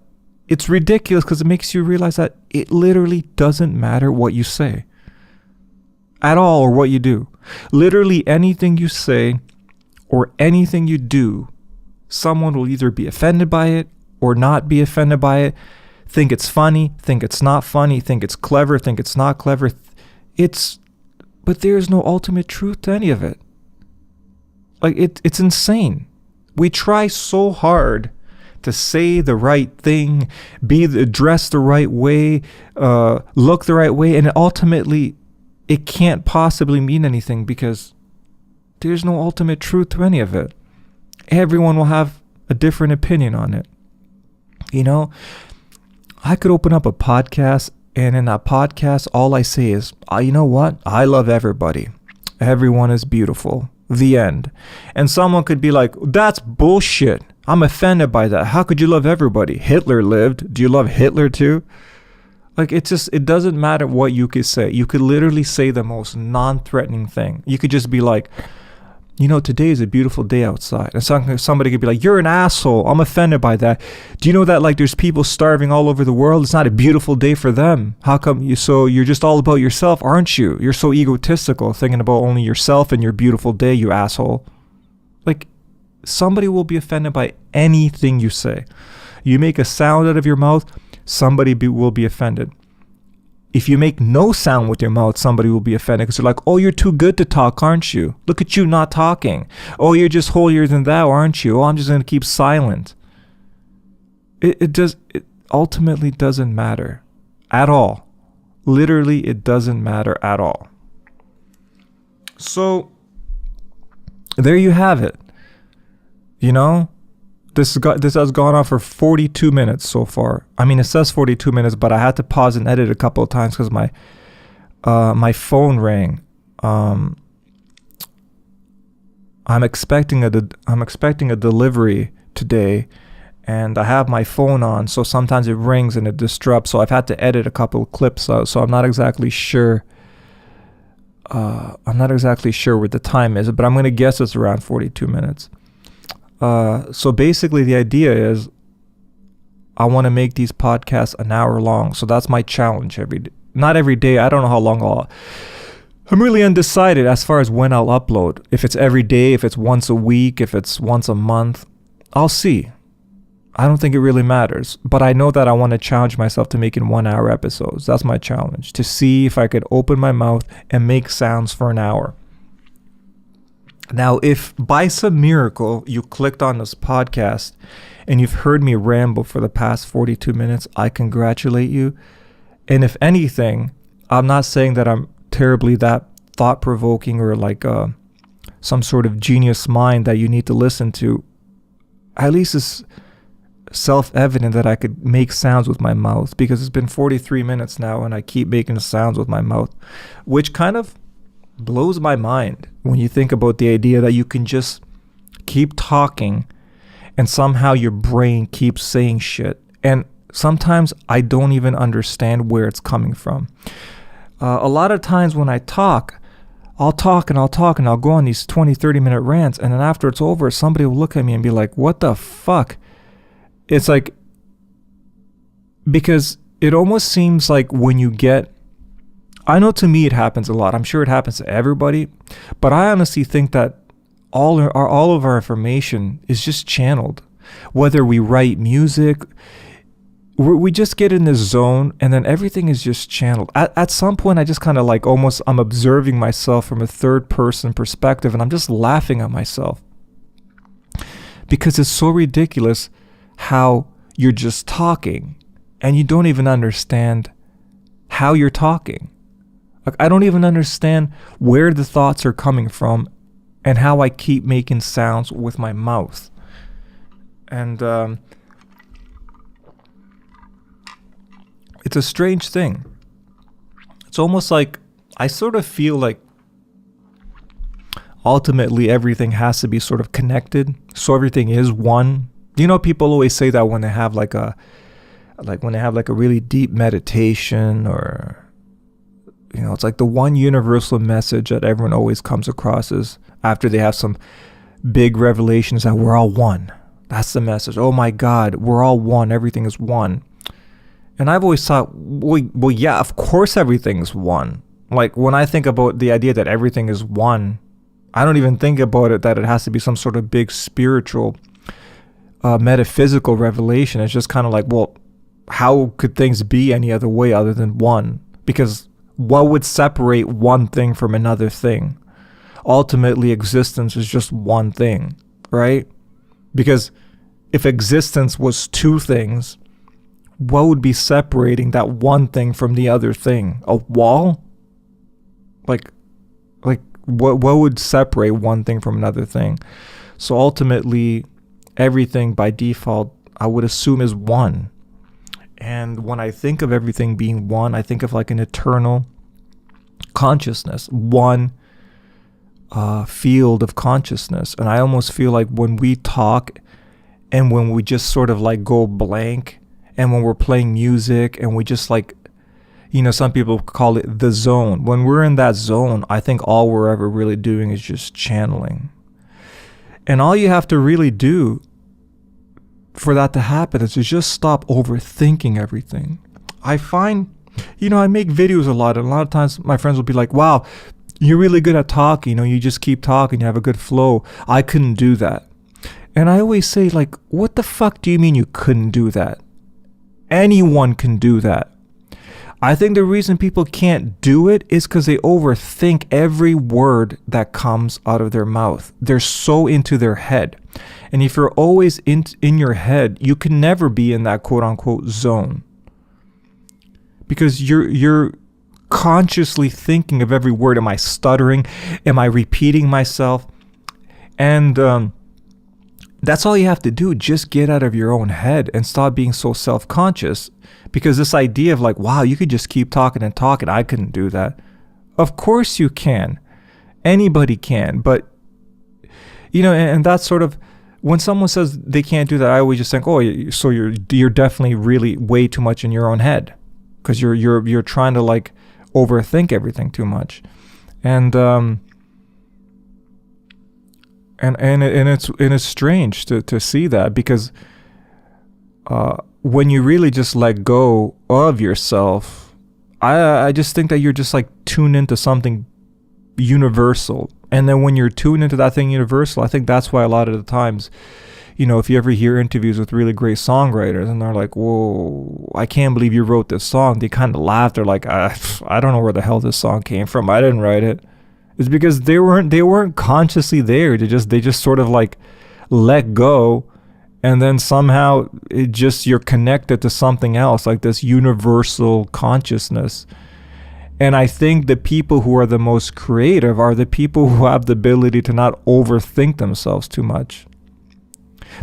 it's ridiculous, because it makes you realize that it literally doesn't matter what you say at all, or what you do. Literally anything you say or anything you do, someone will either be offended by it or not be offended by it, think it's funny, think it's not funny, think it's clever, think it's not clever. But there's no ultimate truth to any of it. Like, it's insane. We try so hard to say the right thing, dress the right way, look the right way, and ultimately it can't possibly mean anything, because there's no ultimate truth to any of it. Everyone will have a different opinion on it. I could open up a podcast, and in that podcast, all I say is, you know what? I love everybody. Everyone is beautiful. The end. And someone could be like, that's bullshit. I'm offended by that. How could you love everybody? Hitler lived. Do you love Hitler too? Like, it doesn't matter what you could say. You could literally say the most non-threatening thing. You could just be like, today is a beautiful day outside. And somebody could be like, you're an asshole. I'm offended by that. Do you know that, like, there's people starving all over the world? It's not a beautiful day for them. How come you're just all about yourself, aren't you? You're so egotistical, thinking about only yourself and your beautiful day, you asshole. Like, somebody will be offended by anything you say. You make a sound out of your mouth, somebody will be offended. If you make no sound with your mouth, somebody will be offended, because they're like, oh, you're too good to talk, aren't you? Look at you not talking. Oh, you're just holier than thou, aren't you? Oh, I'm just going to keep silent. It ultimately doesn't matter at all. Literally, it doesn't matter at all. So there you have it. This has gone on for 42 minutes so far. I mean, it says 42 minutes, but I had to pause and edit a couple of times because my phone rang. I'm expecting a delivery today, and I have my phone on, so sometimes it rings and it disrupts. So I've had to edit a couple of clips out. So I'm not exactly sure. I'm not exactly sure what the time is, but I'm gonna guess it's around 42 minutes. So basically the idea is I want to make these podcasts an hour long. So that's my challenge not every day. I don't know how long I'm really undecided as far as when I'll upload. If it's every day, if it's once a week, if it's once a month, I'll see. I don't think it really matters, but I know that I want to challenge myself to making 1 hour episodes. That's my challenge, to see if I could open my mouth and make sounds for an hour. Now, if by some miracle you clicked on this podcast and you've heard me ramble for the past 42 minutes, I congratulate you. And if anything, I'm not saying that I'm terribly that thought-provoking or like some sort of genius mind that you need to listen to. At least it's self-evident that I could make sounds with my mouth, because it's been 43 minutes now and I keep making sounds with my mouth, which kind of blows my mind when you think about the idea that you can just keep talking and somehow your brain keeps saying shit. And sometimes I don't even understand where it's coming from. A lot of times when I talk, I'll talk and I'll go on these 20-30 minute rants, and then after it's over, somebody will look at me and be like, what the fuck? It's like, because it almost seems like when you get, I know to me it happens a lot. I'm sure it happens to everybody, but I honestly think that all of our information is just channeled. Whether we write music, we just get in this zone and then everything is just channeled. At some point, I just kind of like almost, I'm observing myself from a third person perspective, and I'm just laughing at myself because it's so ridiculous how you're just talking and you don't even understand how you're talking. Like, I don't even understand where the thoughts are coming from and how I keep making sounds with my mouth. And it's a strange thing. It's almost like I sort of feel like ultimately everything has to be sort of connected, so everything is one. You know, people always say that when they have like a really deep meditation, or you know, it's like the one universal message that everyone always comes across is after they have some big revelations that we're all one. That's the message. Oh my God, we're all one. Everything is one. And I've always thought, well, yeah, of course everything's one. Like, when I think about the idea that everything is one, I don't even think about it that it has to be some sort of big spiritual, metaphysical revelation. It's just kind of like, well, how could things be any other way other than one? Because what would separate one thing from another thing? Ultimately, existence is just one thing, right? Because if existence was two things, what would be separating that one thing from the other thing? A wall? Like what would separate one thing from another thing? So ultimately, everything by default, I would assume, is one. And when I think of everything being one, I think of like an eternal consciousness, one field of consciousness. And I almost feel like when we talk and when we just sort of like go blank, and when we're playing music and we just like, you know, some people call it the zone. When we're in that zone, I think all we're ever really doing is just channeling. And all you have to really do for that to happen is to just stop overthinking everything. I find, you know, I make videos a lot, and a lot of times my friends will be like, wow, you're really good at talking. You know, you just keep talking, you have a good flow. I couldn't do that. And I always say, like, what the fuck do you mean you couldn't do that? Anyone can do that. I think the reason people can't do it is because they overthink every word that comes out of their mouth. They're so into their head. And if you're always in your head, you can never be in that quote unquote zone. Because you're consciously thinking of every word. Am I stuttering? Am I repeating myself? And that's all you have to do. Just get out of your own head and stop being so self-conscious. Because this idea of like, wow, you could just keep talking and talking. I couldn't do that. Of course you can. Anybody can. But, you know, and that's sort of, when someone says they can't do that, I always just think, oh, so you're definitely really way too much in your own head. Because you're trying to like overthink everything too much. And it's strange to see that, because when you really just let go of yourself, I just think that you're just like tuned into something universal. And then when you're tuned into that thing universal, I think that's why a lot of the times, you know, if you ever hear interviews with really great songwriters and they're like, whoa, I can't believe you wrote this song, they kind of laugh. They're like, I don't know where the hell this song came from. I didn't write it. It's because they weren't consciously there. They just sort of like let go, and then somehow you're connected to something else, like this universal consciousness. And I think the people who are the most creative are the people who have the ability to not overthink themselves too much.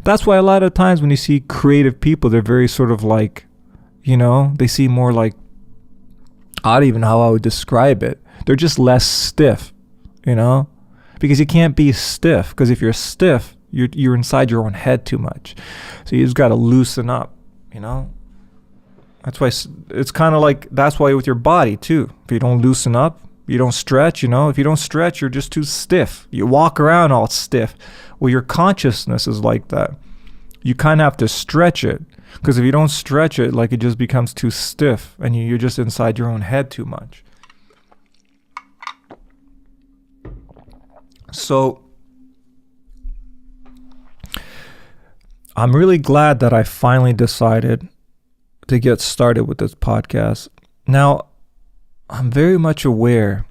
That's why a lot of times when you see creative people, they're very sort of like, you know, they seem more like, I don't even know how I would describe it. They're just less stiff. You know, because you can't be stiff, because if you're stiff, you're inside your own head too much. So you just got to loosen up, you know. That's why it's kind of like, that's why with your body too. If you don't loosen up, you don't stretch, you know. If you don't stretch, you're just too stiff. You walk around all stiff. Well, your consciousness is like that. You kind of have to stretch it, because if you don't stretch it, like, it just becomes too stiff, and you're just inside your own head too much. So I'm really glad that I finally decided to get started with this podcast. Now, I'm very much aware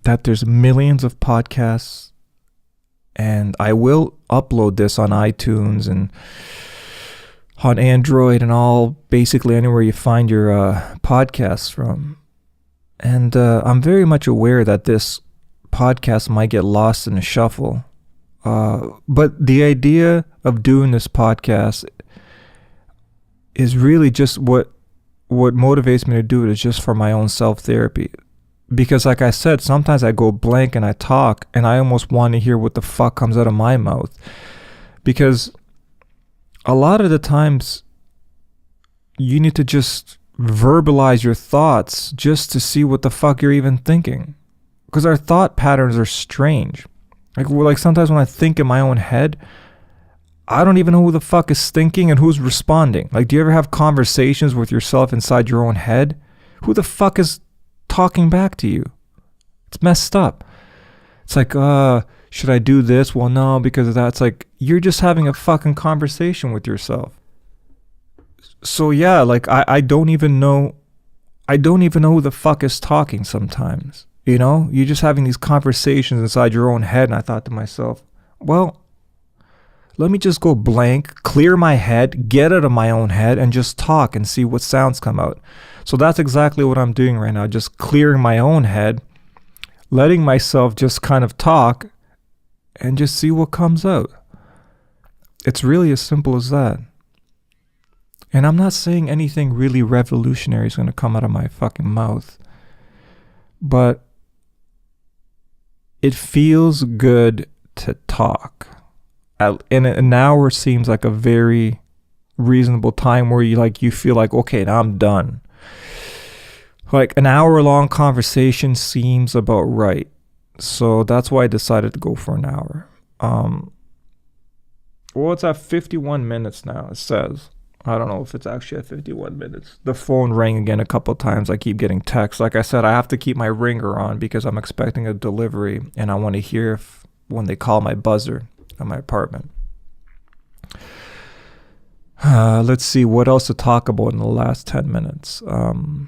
that there's millions of podcasts, and I will upload this on iTunes and on Android and all, basically anywhere you find your podcasts from. And I'm very much aware that this podcast might get lost in the shuffle. But the idea of doing this podcast is really just what motivates me to do it is just for my own self-therapy. Because like I said, sometimes I go blank and I talk and I almost want to hear what the fuck comes out of my mouth. Because a lot of the times you need to just verbalize your thoughts just to see what the fuck you're even thinking. Because our thought patterns are strange. Like sometimes when I think in my own head, I don't even know who the fuck is thinking and who's responding. Like, do you ever have conversations with yourself inside your own head? Who the fuck is talking back to you? It's messed up. It's like, should I do this? Well, no, because of that. It's like, you're just having a fucking conversation with yourself. So yeah, like I don't even know who the fuck is talking sometimes. You know, you're just having these conversations inside your own head. And I thought to myself, well, let me just go blank, clear my head, get out of my own head and just talk and see what sounds come out. So that's exactly what I'm doing right now. Just clearing my own head, letting myself just kind of talk and just see what comes out. It's really as simple as that. And I'm not saying anything really revolutionary is going to come out of my fucking mouth. But it feels good to talk. And an hour seems like a very reasonable time where you feel like, okay, now I'm done. Like an hour-long conversation seems about right. So that's why I decided to go for an hour. Well, it's at 51 minutes now, it says. I don't know if it's actually at 51 minutes. The phone rang again a couple of times. I keep getting texts. Like I said, I have to keep my ringer on because I'm expecting a delivery and I want to hear when they call my buzzer at my apartment. Let's see what else to talk about in the last 10 minutes. Well,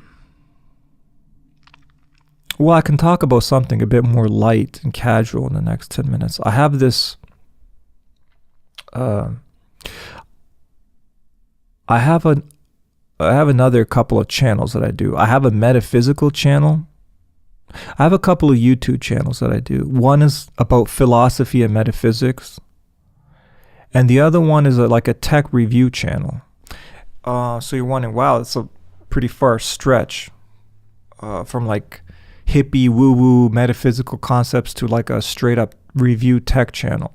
I can talk about something a bit more light and casual in the next 10 minutes. I have this... I have another couple of channels that I do. I have a metaphysical channel. I have a couple of YouTube channels that I do. One is about philosophy and metaphysics. And the other one is like a tech review channel. So you're wondering, wow, it's a pretty far stretch from like hippie woo-woo metaphysical concepts to like a straight up review tech channel.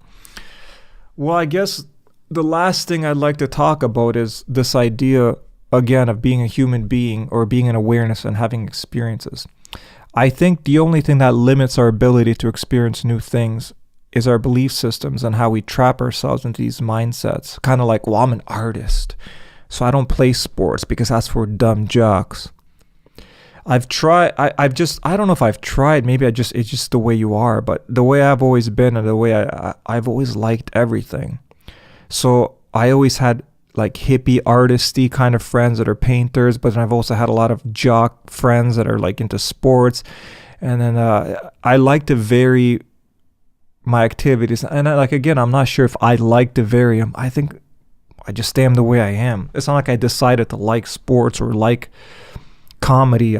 Well, I guess the last thing I'd like to talk about is this idea, again, of being a human being or being in awareness and having experiences. I think the only thing that limits our ability to experience new things is our belief systems and how we trap ourselves into these mindsets. Kind of like, well, I'm an artist, so I don't play sports because that's for dumb jocks. I've tried, I don't know if I've tried, maybe it's just the way you are, but the way I've always been and the way I've always liked everything. So I always had like hippie artisty kind of friends that are painters, but then I've also had a lot of jock friends that are like into sports. And then I like to vary my activities. And again, I'm not sure if I like to vary them. I think I just am the way I am. It's not like I decided to like sports or like comedy.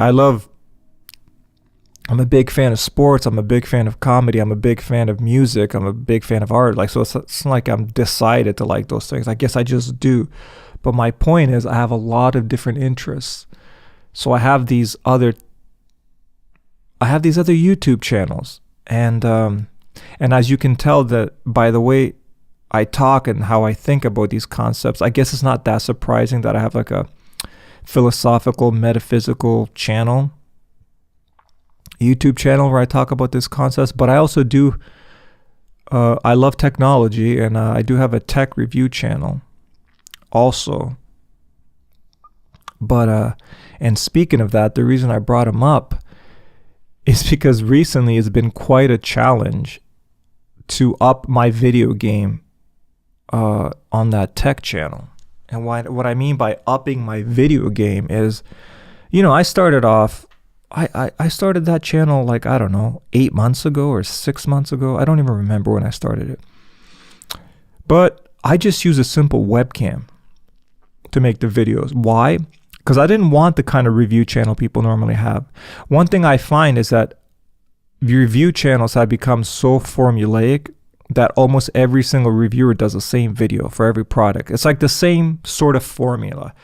I'm a big fan of sports. I'm a big fan of comedy. I'm a big fan of music. I'm a big fan of art. Like, so it's not like I'm decided to like those things. I guess I just do. But my point is I have a lot of different interests. So I have these other YouTube channels. And as you can tell that by the way I talk and how I think about these concepts, I guess it's not that surprising that I have like a philosophical, metaphysical channel. YouTube channel where I talk about this concept, but I also do I love technology, and I do have a tech review channel also. But and speaking of that, the reason I brought him up is because recently it's been quite a challenge to up my video game on that tech channel. And what I mean by upping my video game is, I started off I started that channel like, I don't know, 8 months ago or 6 months ago. I don't even remember when I started it. But I just use a simple webcam to make the videos. Why? because I didn't want the kind of review channel people normally have. One thing I find is that review channels have become so formulaic that almost every single reviewer does the same video for every product. It's like the same sort of formula.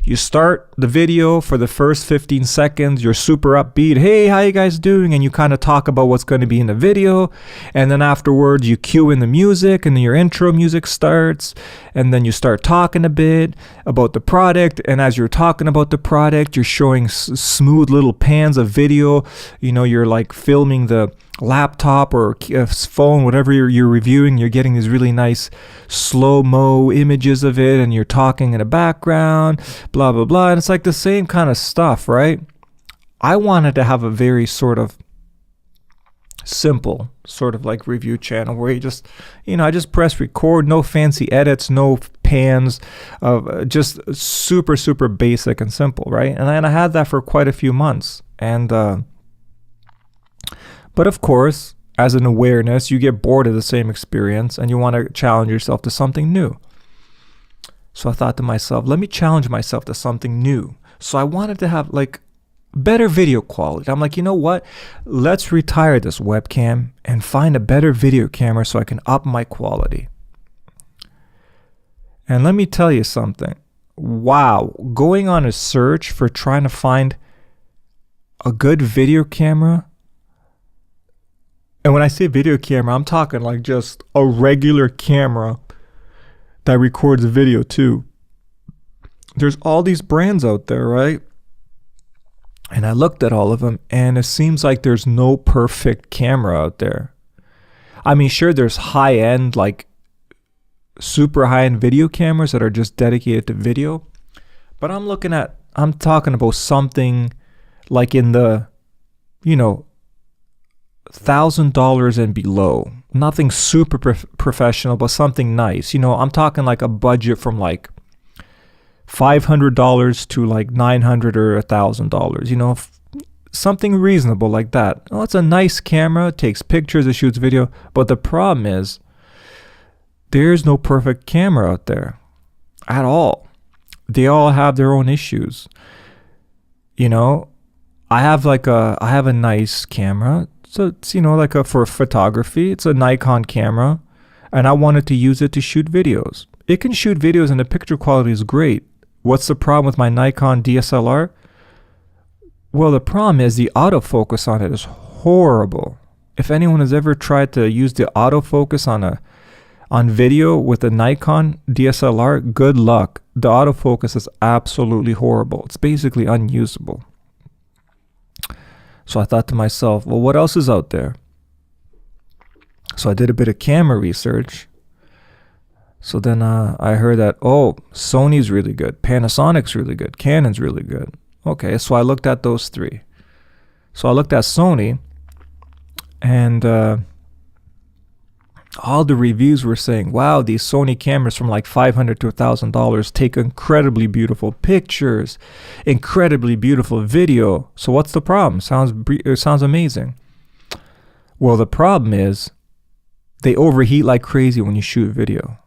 You start the video, for the first 15 seconds, you're super upbeat. Hey, how you guys doing? And you kind of talk about what's going to be in the video. And then afterwards, you cue in the music, and then your intro music starts. And then you start talking a bit about the product. And as you're talking about the product, you're showing smooth little pans of video. You know, you're like filming the laptop or phone, whatever you're reviewing. You're getting these really nice slow-mo images of it, and you're talking in the background, blah blah blah. And it's like the same kind of stuff, right? I wanted to have a very sort of simple sort of like review channel where you just, you know, I just press record, no fancy edits, no pans, just super basic and simple, right? And I had that for quite a few months. And but of course, as an awareness, you get bored of the same experience and you want to challenge yourself to something new. So I thought to myself, let me challenge myself to something new. So I wanted to have like better video quality. I'm like, you know what? Let's retire this webcam and find a better video camera so I can up my quality. And let me tell you something. Wow, going on a search for trying to find a good video camera. And when I say video camera, I'm talking like just a regular camera that records video too. There's all these brands out there, right? And I looked at all of them, and it seems like there's no perfect camera out there. I mean, sure, there's high-end, like super high-end video cameras that are just dedicated to video. But I'm talking about something like in the, you know, $1,000 and below. Nothing super professional, but something nice. You know, I'm talking like a budget from like $500 to like $900 or $1,000. You know, something reasonable like that. Oh, it's a nice camera. It takes pictures. It shoots video. But the problem is, there's no perfect camera out there at all. They all have their own issues. You know, I have a nice camera. So it's, you know, like for photography, it's a Nikon camera, and I wanted to use it to shoot videos. It can shoot videos and the picture quality is great. What's the problem with my Nikon DSLR? Well, the problem is the autofocus on it is horrible. If anyone has ever tried to use the autofocus on video with a Nikon DSLR, good luck. The autofocus is absolutely horrible. It's basically unusable. So I thought to myself, well, what else is out there? So I did a bit of camera research. So then I heard that, oh, Sony's really good, Panasonic's really good, Canon's really good. Okay, so I looked at those three. So I looked at Sony, and all the reviews were saying, wow, these Sony cameras from like $500 to $1,000 take incredibly beautiful pictures, incredibly beautiful video. So what's the problem? It sounds amazing. Well, the problem is they overheat like crazy when you shoot video.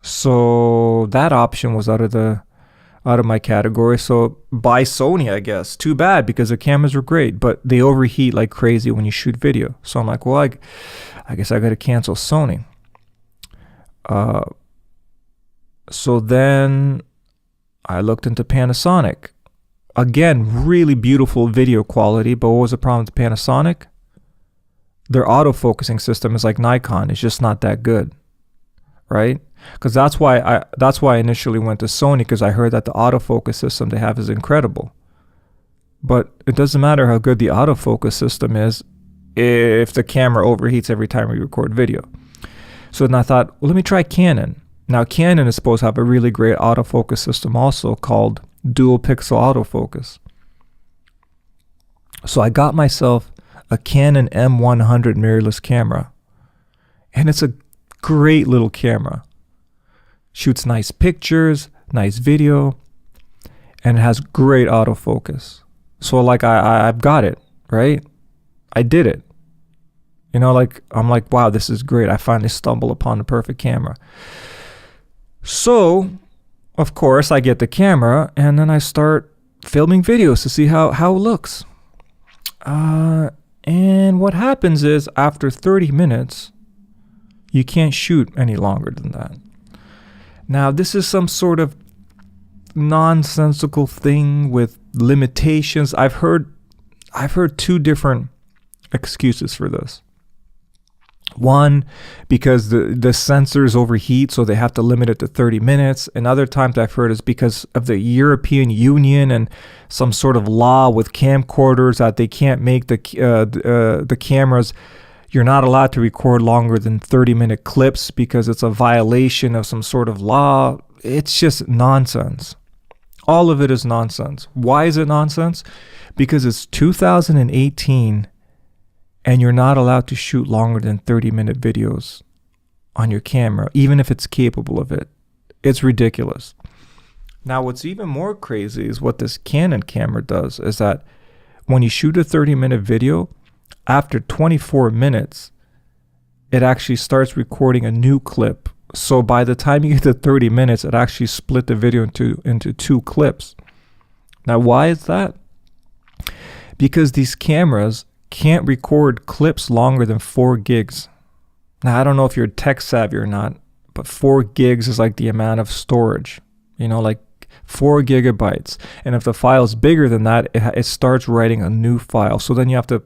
So that option was out of my category. So buy Sony, I guess. Too bad, because the cameras were great, but they overheat like crazy when you shoot video. So I'm like, well, I guess I got to cancel Sony. So then I looked into Panasonic. Again, really beautiful video quality, but what was the problem with Panasonic? Their autofocusing system is like Nikon. It's just not that good, right? Because that's why I initially went to Sony, because I heard that the autofocus system they have is incredible. But it doesn't matter how good the autofocus system is if the camera overheats every time we record video. So then I thought, well, let me try Canon. Now, Canon is supposed to have a really great autofocus system also called dual pixel autofocus. So I got myself a Canon M100 mirrorless camera. And it's a great little camera. Shoots nice pictures, nice video, and it has great autofocus. So like I've got it, right? I did it. You know, like I'm like, wow, this is great. I finally stumbled upon the perfect camera. So of course, I get the camera and then I start filming videos to see how it looks. And what happens is after 30 minutes, you can't shoot any longer than that. Now, this is some sort of nonsensical thing with limitations. I've heard two different excuses for this. One, because the sensors overheat, so they have to limit it to 30 minutes. And other times I've heard is because of the European Union and some sort of law with camcorders that they can't make the cameras. You're not allowed to record longer than 30-minute clips because it's a violation of some sort of law. It's just nonsense. All of it is nonsense. Why is it nonsense? Because it's 2018 and you're not allowed to shoot longer than 30-minute videos on your camera, even if it's capable of it. It's ridiculous. Now, what's even more crazy is what this Canon camera does is that when you shoot a 30-minute video, after 24 minutes, it actually starts recording a new clip. So by the time you get to 30 minutes, it actually split the video into two clips. Now, why is that? Because these cameras can't record clips longer than 4 gigs. Now, I don't know if you're tech savvy or not, but 4 gigs is like the amount of storage, like 4 gigabytes. And if the file is bigger than that, it starts writing a new file. So then you have to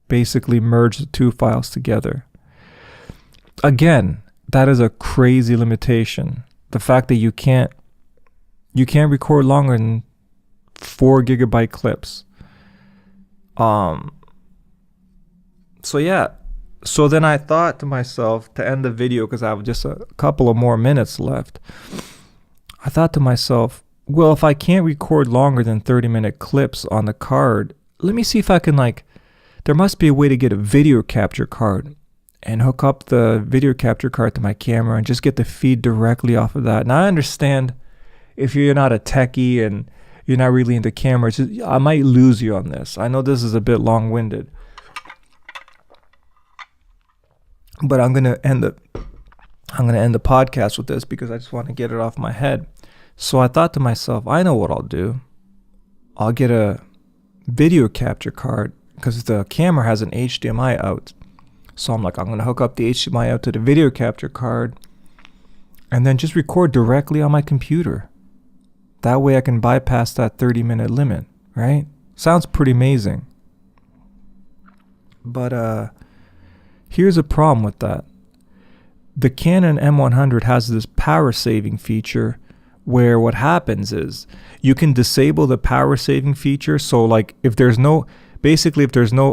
basically merge the two files together. Again, that is a crazy limitation. The fact that you can't record longer than 4 gigabyte clips. So then I thought to myself, to end the video, because I have just a couple of more minutes left, I thought to myself, well, if I can't record longer than 30-minute clips on the card, let me see if I can, there must be a way to get a video capture card and hook up the video capture card to my camera and just get the feed directly off of that. Now, I understand if you're not a techie and you're not really into cameras, I might lose you on this. I know this is a bit long-winded, but I'm gonna end the podcast with this because I just want to get it off my head. So I thought to myself, I know what I'll do. I'll get a video capture card because the camera has an HDMI out. So I'm gonna hook up the HDMI out to the video capture card and then just record directly on my computer. That way I can bypass that 30-minute limit, right? Sounds pretty amazing. But here's a problem with that. The Canon M100 has this power saving feature where what happens is you can disable the power saving feature. So if there's no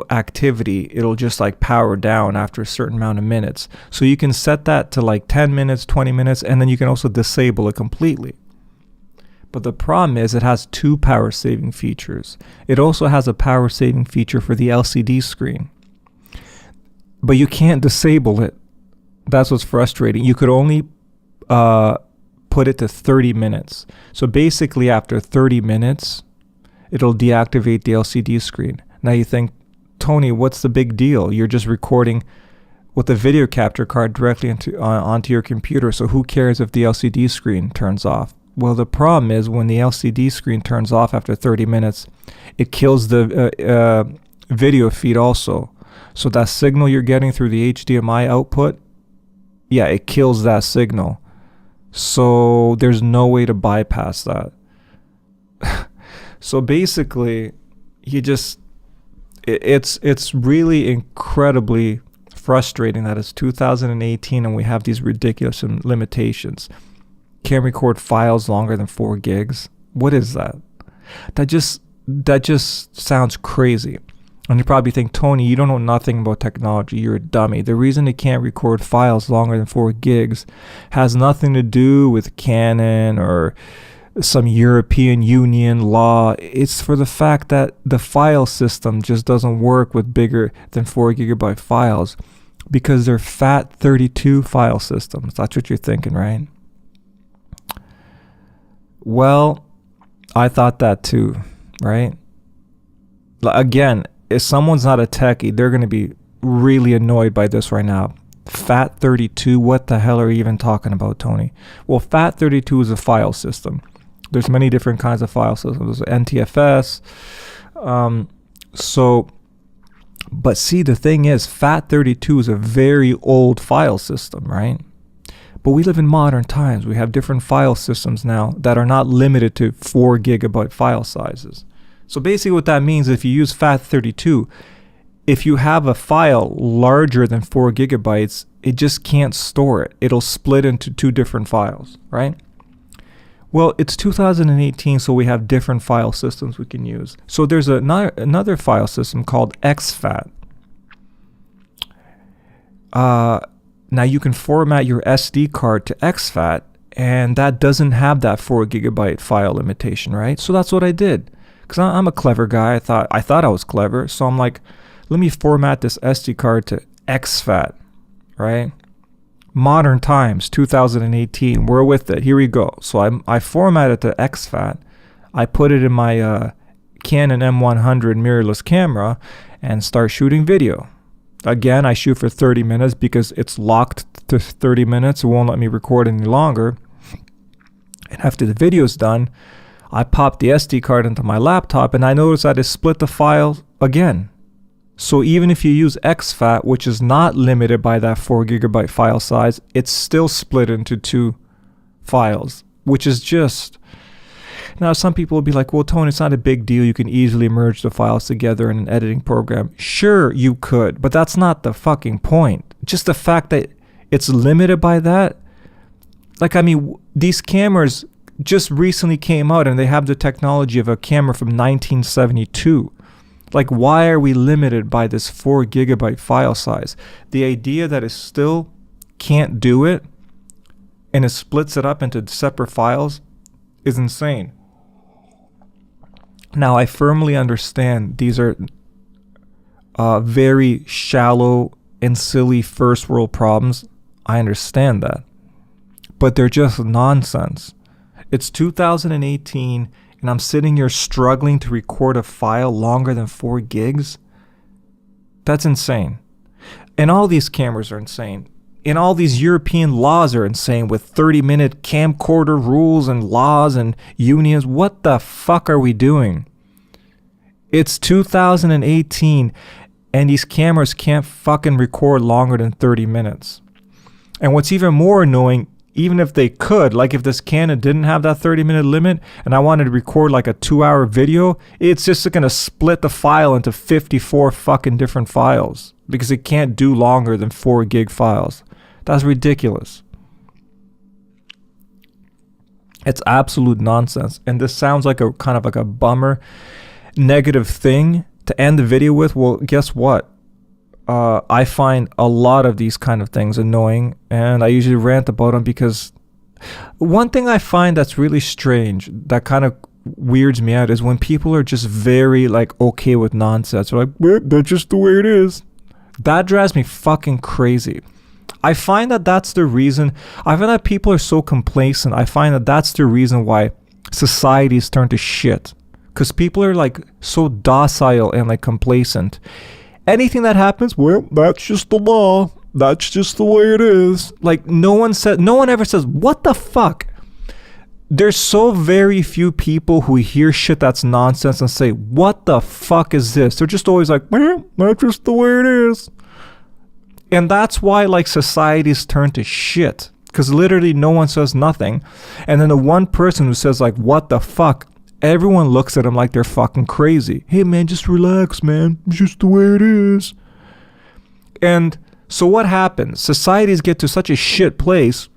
activity, it'll just power down after a certain amount of minutes. So you can set that to 10 minutes, 20 minutes, and then you can also disable it completely. But the problem is it has 2 power saving features. It also has a power saving feature for the LCD screen. But you can't disable it. That's what's frustrating. You could only put it to 30 minutes. So basically after 30 minutes, it'll deactivate the LCD screen. Now you think, Tony, what's the big deal? You're just recording with the video capture card directly onto your computer. So who cares if the LCD screen turns off? Well, the problem is when the LCD screen turns off after 30 minutes, it kills the video feed also. So that signal you're getting through the HDMI output, it kills that signal. So there's no way to bypass that. So basically, it's really incredibly frustrating that it's 2018 and we have these ridiculous limitations. Can't record files longer than 4 gigs. What is that? That just sounds crazy. And you probably think, Tony, you don't know nothing about technology. You're a dummy. The reason it can't record files longer than 4 gigs has nothing to do with Canon or some European Union law. It's for the fact that the file system just doesn't work with bigger than 4 gigabyte files because they're FAT32 file systems. That's what you're thinking, right? Well, I thought that too, right? Again, if someone's not a techie, they're going to be really annoyed by this right now. FAT32, what the hell are you even talking about, Tony? Well, FAT32 is a file system. There's many different kinds of file systems. There's NTFS. But see, the thing is, FAT32 is a very old file system, right? But we live in modern times. We have different file systems now that are not limited to 4 gigabyte file sizes. So basically what that means, if you use FAT32, if you have a file larger than 4 gigabytes, it just can't store it. It'll split into 2 different files, right? Well, it's 2018, so we have different file systems we can use. So there's another file system called exFAT. Now you can format your SD card to exFAT, and that doesn't have that 4 gigabyte file limitation, right? So that's what I did, because I'm a clever guy. I thought I was clever, so I'm like, let me format this SD card to exFAT, right? Modern times, 2018, we're with it. Here we go. So I formatted to exFAT. I put it in my Canon M100 mirrorless camera and start shooting video. Again, I shoot for 30 minutes because it's locked to 30 minutes. It won't let me record any longer. And after the video's done, I pop the SD card into my laptop and I notice that it split the file again. So even if you use exFAT, which is not limited by that 4 gigabyte file size, it's still split into 2 files, which is just... Now, some people will be like, well, Tony, it's not a big deal. You can easily merge the files together in an editing program. Sure, you could, but that's not the fucking point. Just the fact that it's limited by that. Like, I mean, these cameras just recently came out and they have the technology of a camera from 1972. Like, why are we limited by this 4 gigabyte file size? The idea that it still can't do it and it splits it up into separate files is insane. Now, I firmly understand these are very shallow and silly first world problems. I understand that. But they're just nonsense. It's 2018 and I'm sitting here struggling to record a file longer than 4 gigs. That's insane. And all these cameras are insane. And all these European laws are insane with 30-minute camcorder rules and laws and unions. What the fuck are we doing? It's 2018 and these cameras can't fucking record longer than 30 minutes. And what's even more annoying, even if they could, like if this Canon didn't have that 30-minute limit and I wanted to record like a 2-hour video, it's just going to split the file into 54 fucking different files because it can't do longer than 4 gig files. That's ridiculous. It's absolute nonsense. And this sounds like a kind of like a bummer, negative thing to end the video with. Well, guess what? I find a lot of these kind of things annoying, and I usually rant about them because one thing I find that's really strange, that kind of weirds me out, is when people are just very like okay with nonsense. They're like, well, that's just the way it is. That drives me fucking crazy. I find that that's the reason. I find that people are so complacent. I find that that's the reason why societies turn to shit. Because people are like so docile and like complacent. Anything that happens, well, that's just the law. That's just the way it is. Like no one ever says, what the fuck? There's so very few people who hear shit that's nonsense and say, what the fuck is this? They're just always like, well, that's just the way it is. And that's why like societies turn to shit. Because literally no one says nothing. And then the one person who says like, what the fuck? Everyone looks at them like they're fucking crazy. Hey man, just relax, man. It's just the way it is. And so what happens? Societies get to such a shit place.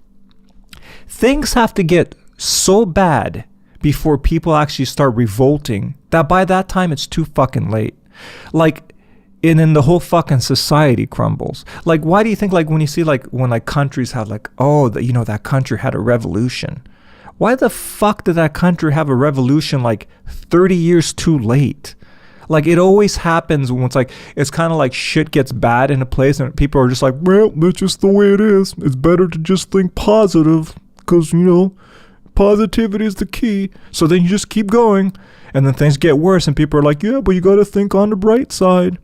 Things have to get so bad before people actually start revolting that by that time it's too fucking late. Like, and then the whole fucking society crumbles. Like, why do you think like when you see like when like countries have like, oh, you know, that country had a revolution. Why the fuck did that country have a revolution like 30 years too late? Like it always happens when it's like, it's kind of like shit gets bad in a place and people are just like, well, that's just the way it is. It's better to just think positive because, you know, positivity is the key. So then you just keep going and then things get worse and people are like, yeah, but you got to think on the bright side.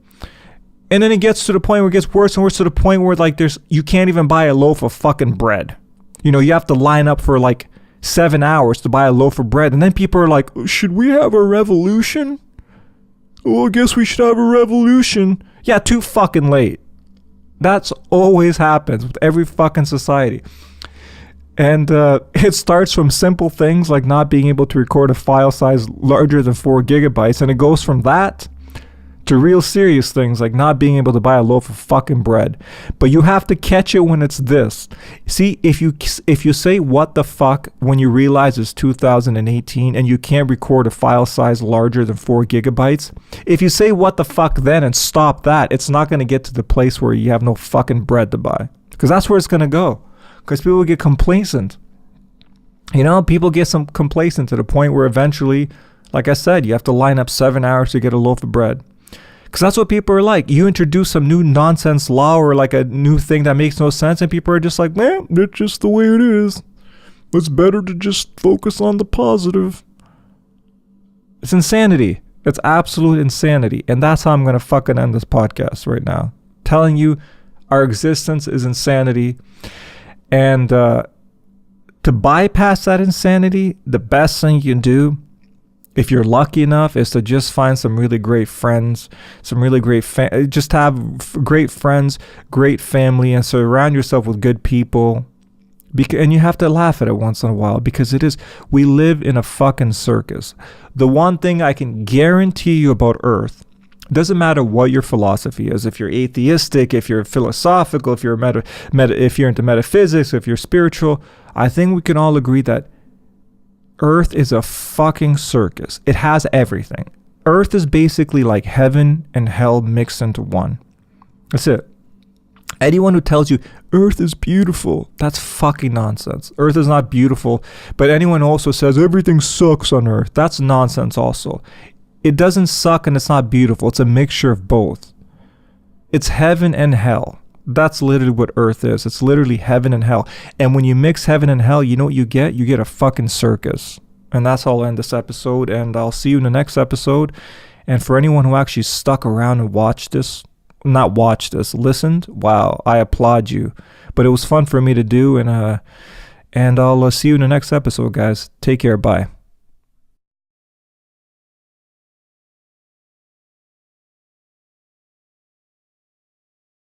And then it gets to the point where it gets worse and worse, to the point where like you can't even buy a loaf of fucking bread. You know, you have to line up for like 7 hours to buy a loaf of bread. And then people are like, should we have a revolution? Well, I guess we should have a revolution. Yeah, too fucking late. That's always happens with every fucking society. And it starts from simple things like not being able to record a file size larger than 4 gigabytes. And it goes from that to real serious things like not being able to buy a loaf of fucking bread. But you have to catch it when it's this. See, if you say what the fuck when you realize it's 2018 and you can't record a file size larger than 4 gigabytes, if you say what the fuck then and stop that, it's not going to get to the place where you have no fucking bread to buy. Because that's where it's going to go. Because people get complacent. You know, people get some complacent to the point where eventually, like I said, you have to line up 7 hours to get a loaf of bread. Because that's what people are like. You introduce some new nonsense law or like a new thing that makes no sense, and people are just like, man, that's just the way it is. It's better to just focus on the positive. It's insanity. It's absolute insanity. And that's how I'm going to fucking end this podcast right now. Telling you our existence is insanity. And to bypass that insanity, the best thing you can do, if you're lucky enough, is to just find some really great friends, some really great just have great friends, great family, and surround yourself with good people. And you have to laugh at it once in a while, because we live in a fucking circus. The one thing I can guarantee you about Earth, doesn't matter what your philosophy is, if you're atheistic, if you're philosophical, if you're if you're into metaphysics, if you're spiritual, I think we can all agree that Earth is a fucking circus. It has everything. Earth is basically like heaven and hell mixed into one. That's it. Anyone who tells you Earth is beautiful, that's fucking nonsense. Earth is not beautiful. But anyone also says everything sucks on Earth, that's nonsense also. It doesn't suck and it's not beautiful. It's a mixture of both. It's heaven and hell. That's literally what Earth is. It's literally heaven and hell. And when you mix heaven and hell, you know what you get? You get a fucking circus. And that's how I'll end this episode. And I'll see you in the next episode. And for anyone who actually stuck around and listened, wow, I applaud you. But it was fun for me to do. And I'll see you in the next episode, guys. Take care. Bye.